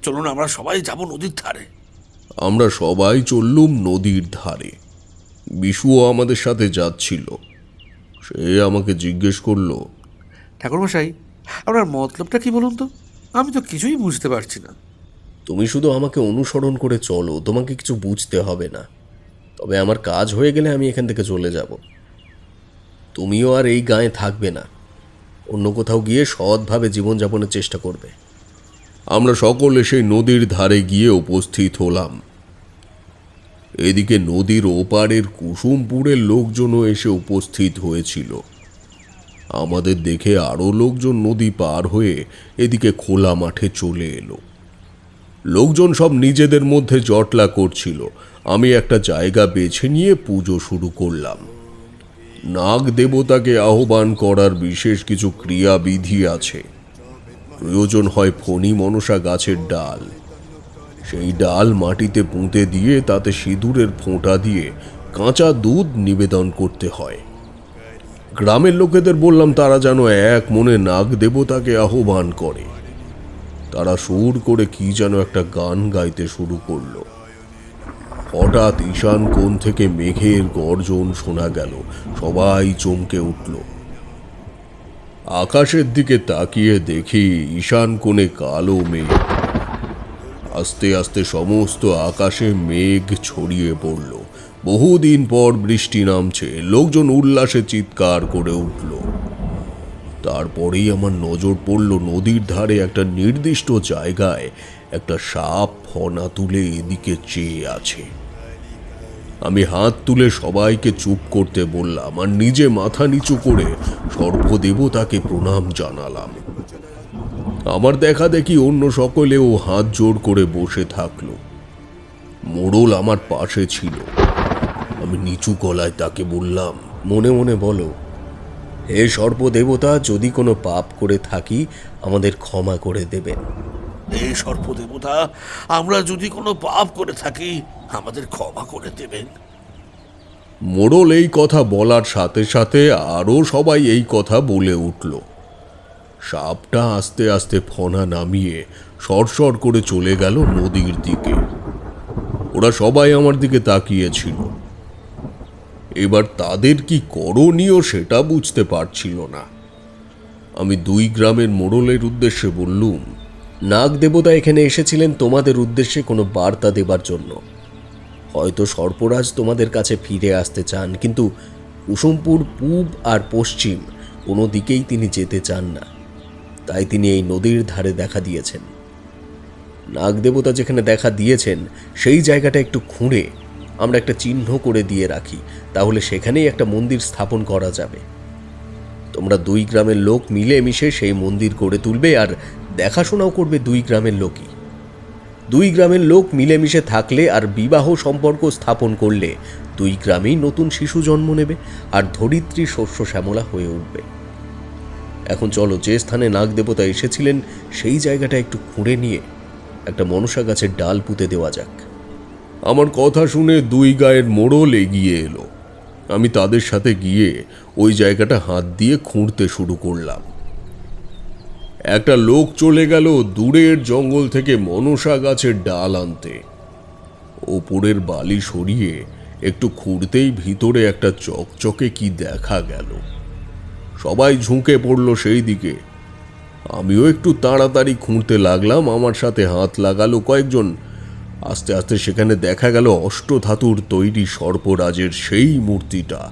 চলুন, আমরা সবাই যাব নদীর ধারে। আমরা সবাই চললুম নদীর ধারে। বিশুও আমাদের সাথে যাচ্ছিল। সে আমাকে জিজ্ঞেস করলো, ঠাকুরমশাই, আপনার মতলবটা কি বলুন তো? আমি তো কিছুই বুঝতে পারছি না। তুমি শুধু আমাকে অনুসরণ করে চলো, তোমাকে কিছু বুঝতে হবে না। তবে আমার কাজ হয়ে গেলে আমি এখান থেকে চলে যাব। তুমিও আর এই গাঁয়ে থাকবে না, অন্য কোথাও গিয়ে সৎভাবে জীবনযাপনের চেষ্টা করবে। আমরা সকলে সেই নদীর ধারে গিয়ে উপস্থিত হলাম। এদিকে নদীর ওপারের কুসুমপুরের লোকজনও এসে উপস্থিত হয়েছিল। আমাদের দেখে আরও লোকজন নদী পার হয়ে এদিকে খোলা মাঠে চলে এলো। লোকজন সব নিজেদের মধ্যে জটলা করছিল। আমি একটা জায়গা বেছে নিয়ে পুজো শুরু করলাম। নাগ দেবতাকে আহ্বান করার বিশেষ কিছু ক্রিয়াবিধি আছে। প্রয়োজন হয় ফণী মনসা গাছের ডাল। সেই ডাল মাটিতে পুঁতে দিয়ে তাতে সিঁদুরের ফোঁটা দিয়ে কাঁচা দুধ নিবেদন করতে হয়। গ্রামের লোকেদের বললাম তারা যেন এক মনে নাগ দেবতাকে আহ্বান করে। তারা সুর করে কি যেন একটা গান গাইতে শুরু করলো। হঠাৎ ঈশান কোণ থেকে মেঘের গর্জন শোনা গেল। সবাই চমকে উঠল। আকাশের দিকে তাকিয়ে দেখি ঈশান কোণে কালো মেঘ। আস্তে আস্তে সমস্ত আকাশে মেঘ ছড়িয়ে পড়ল। বহুদিন পর বৃষ্টি নামছে। লোকজন উল্লাসে চিৎকার করে উঠল। তারপরেই আমার নজর পড়ল নদীর ধারে একটা নির্দিষ্ট জায়গায় একটা সাপ ফনা তুলে এদিকে চেয়ে আছে। আমি হাত তুলে সবাইকে চুপ করতে বললাম আর নিজে মাথা নিচু করে সর্পদেবতাকে প্রণাম জানালাম। আমার দেখা দেখি অন্য সকলেও হাত জোড় করে বসে থাকলো। মোড়ল আমার পাশে ছিল। আমি নিচু গলায় তাকে বললাম, মনে মনে বলো, হে সর্পদেবতা, যদি কোনো পাপ করে থাকি আমাদের ক্ষমা করে দেবেন। এই সর্পদেবতা, আমরা যদি কোনো পাপ করে থাকি আমাদের ক্ষমা করে দেবেন। মোড়ল এই কথা বলার সাথে সাথে আরও সবাই এই কথা বলে উঠল। সাপটা আস্তে আস্তে ফনা নামিয়ে সরসর করে চলে গেল নদীর দিকে। ওরা সবাই আমার দিকে তাকিয়েছিল। এবার তাদের কি করণীয় সেটা বুঝতে পারছিল না। আমি দুই গ্রামের মোড়লের উদ্দেশ্যে বললুম, নাগ দেবতা এখানে এসেছিলেন তোমাদের উদ্দেশ্যে কোনো বার্তা দেবার জন্য। হয়তো সর্পরাজ তোমাদের কাছে ফিরে আসতে চান, কিন্তু কুসুমপুর পূব আর পশ্চিম কোনো দিকেই তিনি যেতে চান না। তাই তিনি এই নদীর ধারে দেখা দিয়েছেন। নাগ দেবতা যেখানে দেখা দিয়েছেন সেই জায়গাটা একটু খুঁড়ে আমরা একটা চিহ্ন করে দিয়ে রাখি, তাহলে সেখানেই একটা মন্দির স্থাপন করা যাবে। তোমরা দুই গ্রামের লোক মিলে মিশে সেই মন্দির গড়ে তুলবে আর দেখাশোনাও করবে দুই গ্রামের লোকই। দুই গ্রামের লোক মিলেমিশে থাকলে আর বিবাহ সম্পর্ক স্থাপন করলে দুই গ্রামেই নতুন শিশু জন্ম নেবে আর ধরিত্রী শস্য শ্যামলা হয়ে উঠবে। এখন চলো, যে স্থানে নাগ দেবতা এসেছিলেন সেই জায়গাটা একটু খুঁড়ে নিয়ে একটা মনসা গাছের ডাল পুঁতে দেওয়া যাক। আমার কথা শুনে দুই গায়ের মোড়ল এগিয়ে এলো। আমি তাদের সাথে গিয়ে ওই জায়গাটা হাত দিয়ে খুঁড়তে শুরু করলাম। একটা লোক চলে গেল দূরের জঙ্গল থেকে মনসা গাছের ডাল আনতে। ওপরের বালি সরিয়ে একটু খুঁড়তেই ভিতরে একটা চকচকে কি দেখা গেল। সবাই ঝুঁকে পড়ল সেই দিকে। আমিও একটু তাড়াতাড়ি খুঁড়তে লাগলাম। আমার সাথে হাত লাগালো কয়েকজন। আস্তে আস্তে সেখানে দেখা গেল অষ্টধাতুর তৈরি সর্পরাজের সেই মূর্তিটা।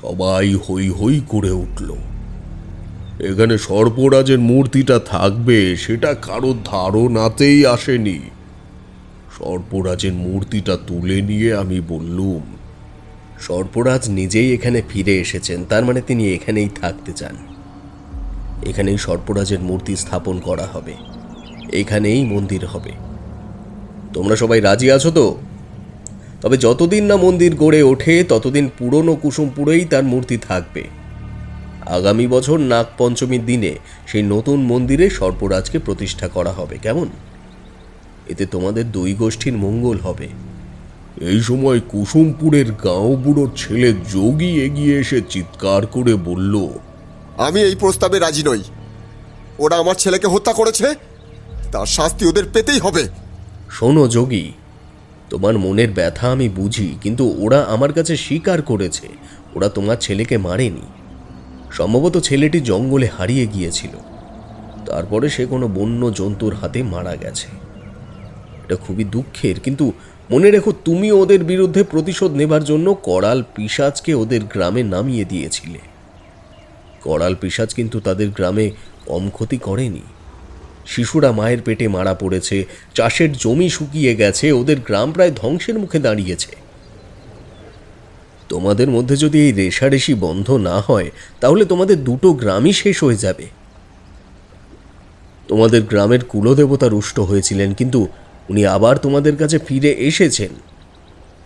সবাই হই হই করে উঠল। এখানে সর্পরাজের মূর্তিটা থাকবে সেটা কারো ধারণাতেই আসেনি। সর্পরাজের মূর্তিটা তুলে নিয়ে আমি বললুম, সর্পরাজ নিজেই এখানে ফিরে এসেছেন, তার মানে তিনি এখানেই থাকতে চান। এখানেই সর্পরাজের মূর্তি স্থাপন করা হবে, এখানেই মন্দির হবে। তোমরা সবাই রাজি আছো তো? তবে যতদিন না মন্দির গড়ে ওঠে ততদিন পুরনো কুসুমপুরেই তার মূর্তি থাকবে। আগামী বছর নাগ পঞ্চমীর দিনে সেই নতুন মন্দিরে সর্পরাজকে প্রতিষ্ঠা করা হবে, কেমন? এতে তোমাদের দুই গোষ্ঠীর মঙ্গল হবে। এই সময় কুসুমপুরের গাঁও বুড়োর ছেলে যোগী এগিয়ে এসে চিৎকার করে বলল, আমি এই প্রস্তাবে রাজি নই। ওরা আমার ছেলেকে হত্যা করেছে, তার শাস্তি ওদের পেতেই হবে। শোনো যোগী, তোমার মনের ব্যথা আমি বুঝি, কিন্তু ওরা আমার কাছে স্বীকার করেছে ওরা তোমার ছেলেকে মারেনি। সম্ভবত ছেলেটি জঙ্গলে হারিয়ে গিয়েছিল, তারপরে সে কোনো বন্য জন্তুর হাতে মারা গেছে। এটা খুবই দুঃখের, কিন্তু মনে রেখো, তুমি ওদের বিরুদ্ধে প্রতিশোধ নেবার জন্য করাল পিশাচকে ওদের গ্রামে নামিয়ে দিয়েছিলে। করাল পিশাচ কিন্তু তাদের গ্রামে কম ক্ষতি করেনি। শিশুরা মায়ের পেটে মারা পড়েছে, চাষের জমি শুকিয়ে গেছে, ওদের গ্রাম প্রায় ধ্বংসের মুখে দাঁড়িয়েছে। তোমাদের মধ্যে যদি এই রেষারেষি বন্ধ না হয়, তাহলে তোমাদের দুটো গ্রামই শেষ হয়ে যাবে। তোমাদের গ্রামের কুলদেবতা রুষ্ট হয়েছিলেন, কিন্তু উনি আবার তোমাদের কাছে ফিরে এসেছেন।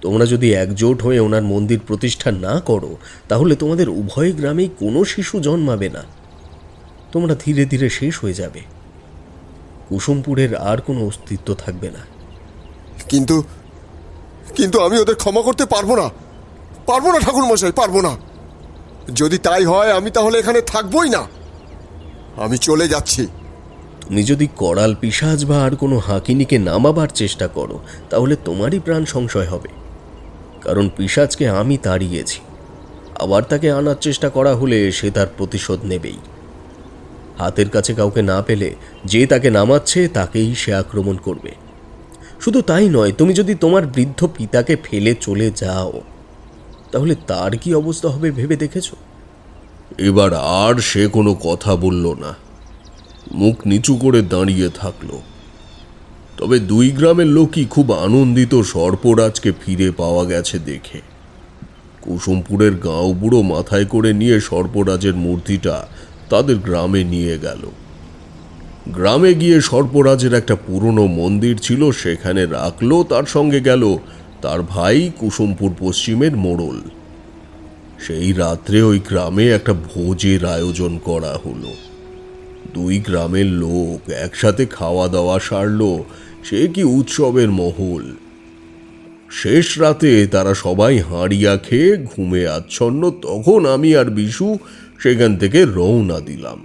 তোমরা যদি একজোট হয়ে ওনার মন্দির প্রতিষ্ঠা না করো, তাহলে তোমাদের উভয় গ্রামেই কোনো শিশু জন্মাবে না। তোমরা ধীরে ধীরে শেষ হয়ে যাবে। কুসুমপুরের আর কোনো অস্তিত্ব থাকবে না। কিন্তু কিন্তু আমি ওদের ক্ষমা করতে পারবো না, ঠাকুরমশাই, পারবো না। যদি তাই হয় আমি তাহলে এখানে থাকবোই না, আমি চলে যাচ্ছি। তুমি যদি করাল পিশাচ বা আর কোনো হাকিনিকে নামাবার চেষ্টা করো, তাহলে তোমারই প্রাণ সংশয় হবে। কারণ পিশাচকে আমি তাড়িয়েছি। আবার তাকে আনার চেষ্টা করা হলে সে তার প্রতিশোধ নেবেই। হাতের কাছে কাউকে না পেলে যে তাকে নামাচ্ছে তাকেই সে আক্রমণ করবে। শুধু তাই নয়, তুমি যদি তোমার বৃদ্ধ পিতাকে ফেলে চলে যাও, তাহলে তার কি অবস্থা হবে ভেবে দেখেছো? এবার আর সে কোনো কথা বলল না, মুখ নিচু করে দাঁড়িয়ে থাকলো। তবে দুই গ্রামের লোকই খুব আনন্দিত সর্পরাজকে ফিরে পাওয়া গেছে দেখে। কুসুমপুরের গাঁও বুড়ো মাথায় করে নিয়ে সর্পরাজের মূর্তিটা তাদের গ্রামে নিয়ে গেল। গ্রামে গিয়ে সর্পরাজের একটা পুরনো মন্দির ছিল, সেখানে রাখলো। তার সঙ্গে গেল তার ভাই কুসুমপুর পশ্চিমের মোড়ল। সেই রাত্রে ওই গ্রামে একটা ভোজের আয়োজন করা হলো। দুই গ্রামের লোক একসাথে খাওয়া দাওয়া সারলো। সে কি উৎসবের মহল! শেষ রাতে তারা সবাই হাঁড়িয়া খেয়ে ঘুমে আচ্ছন্ন। তখন আমি আর বিশু সেখান থেকে রওনা দিলাম।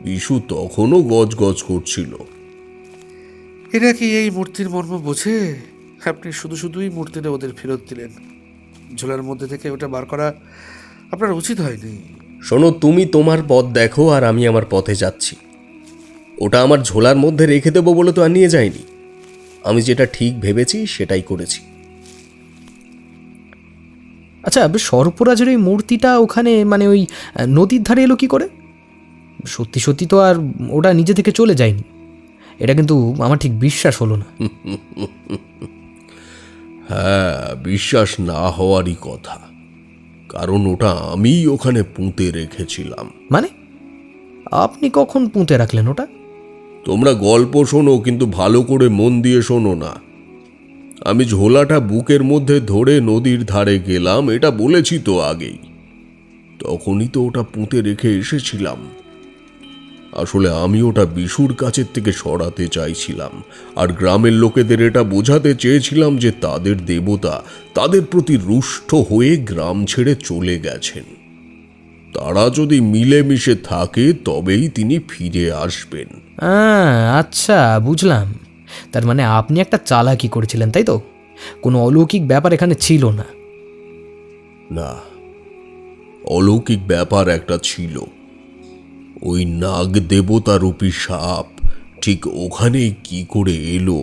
বিশু তখনও গজগজ করছিল। এরা কি এই মূর্তির মর্ম বোঝে? আপনি শুধুই মূর্তিটা ওদের ফেরত দিলেন। ঝোলার মধ্যে থেকে ওটা বার করা আপনার উচিত হয়নি। শোনো, তুমি তোমার পথ দেখো, আর আমি আমার পথে যাচ্ছি। ওটা আমার ঝোলার মধ্যে রেখে দেবো বলে তো আর নিয়ে যাইনি। আমি যেটা ঠিক ভেবেছি সেটাই করেছি। আচ্ছা, সর্পরাজের ওই মূর্তিটা ওখানে মানে ওই নদীর ধারে এলো কি করে? সত্যি সত্যি তো আর ওটা নিজে থেকে চলে যায়নি। এটা কিন্তু আমার ঠিক বিশ্বাস হলো না। হ্যাঁ, বিশ্বাস না হওয়ারই কথা, কারণ ওটা আমিই ওখানে পুঁতে রেখেছিলাম। মানে আপনি কখন পুঁতে রাখলেন ওটা? তোমরা গল্প শোনো, কিন্তু ভালো করে মন দিয়ে শোনো না। আমি ঝোলাটা বুকের মধ্যে ধরে নদীর ধারে গেলাম, এটা বলেছি তো আগেই। তখনই তো ওটা পুঁতে রেখে এসেছিলাম। আসলে আমি ওটা বিশুর কাছের থেকে সরাতে চাইছিলাম, আর গ্রামের লোকেদের এটা বোঝাতে চেয়েছিলাম যে তাদের দেবতা তাদের প্রতি রুষ্ট হয়ে গ্রাম ছেড়ে চলে গেছেন। তারা যদি মিলেমিশে থাকে তবেই তিনি ফিরে আসবেন। আচ্ছা, বুঝলাম। তার মানে আপনি একটা চালাকি করেছিলেন, তাই তো? কোনো অলৌকিক ব্যাপার এখানে ছিল না। না, অলৌকিক ব্যাপার একটা ছিল। ওই নাগ দেবতারূপী সাপ ঠিক ওখানেই কি করে এলো,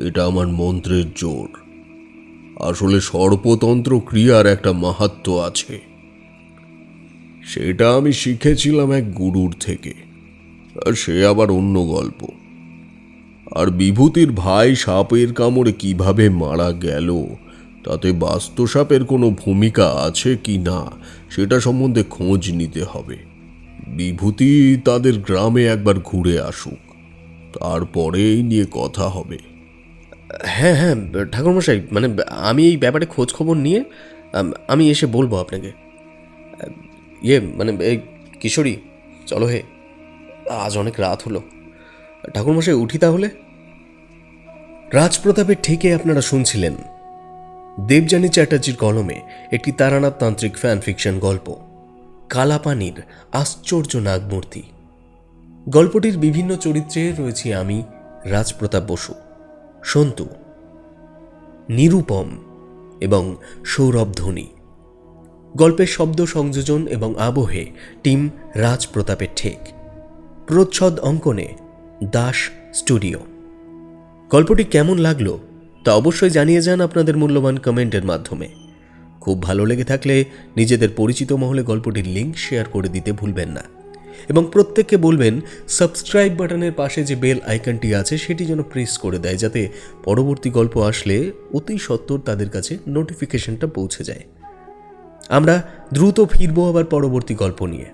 এটা আমার মন্ত্রের জোর। আসলে সর্পতন্ত্র ক্রিয়ার একটা মাহাত্ম্য আছে, সেটা আমি শিখেছিলাম এক গুরুর থেকে, আর সে আবার অন্য গল্প। আর বিভূতির ভাই সাপের কামড়ে কিভাবে মারা গেল, তাতে বাস্তু সাপের কোনো ভূমিকা আছে কি না সেটা সম্বন্ধে খোঁজ নিতে হবে। বিভূতি তাদের গ্রামে একবার ঘুরে আসুক, তারপরে এই নিয়ে কথা হবে। হ্যাঁ হ্যাঁ ঠাকুরমশাই, মানে আমি এই ব্যাপারে খোঁজ খবর নিয়ে আমি এসে বলবো আপনাকে। মানে এই কিশোরী, চলো হে, আজ অনেক রাত হলো। ঠাকুরমশাই, উঠি তাহলে। রাজপ্রতাপের ঠেকে আপনারা শুনছিলেন দেবযানী চ্যাটার্জির কলমে একটি তারানাথ তান্ত্রিক ফ্যান ফিকশন গল্প, কালাপানির আশ্চর্য নাগমূর্তি। গল্পটির বিভিন্ন চরিত্রে রয়েছি আমি, রাজপ্রতাপ বসু, সন্তু, নিরুপম এবং সৌরভ ধোনি। গল্পের শব্দ সংযোজন এবং আবহে টিম রাজপ্রতাপের ঠেক। প্রচ্ছদ অঙ্কনে দাস স্টুডিও। গল্পটি কেমন লাগলো তা অবশ্যই জানিয়ে যান আপনাদের মূল্যবান কমেন্টের মাধ্যমে। খুব ভালো লেগে থাকলে নিজেদের পরিচিত মহলে গল্পটির লিঙ্ক শেয়ার করে দিতে ভুলবেন না এবং প্রত্যেককে বলবেন সাবস্ক্রাইব বাটনের পাশে যে বেল আইকনটি আছে সেটি যেন প্রেস করে দেয়, যাতে পরবর্তী গল্প আসলে অতি সত্বর তাদের কাছে নোটিফিকেশনটা পৌঁছে যায়। আমরা দ্রুত ফিরবো আবার পরবর্তী গল্প নিয়ে।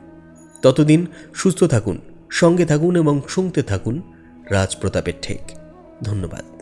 ততদিন সুস্থ থাকুন, সঙ্গে থাকুন এবং শুনতে থাকুন রাজপ্রতাপের ঠেক। ধন্যবাদ।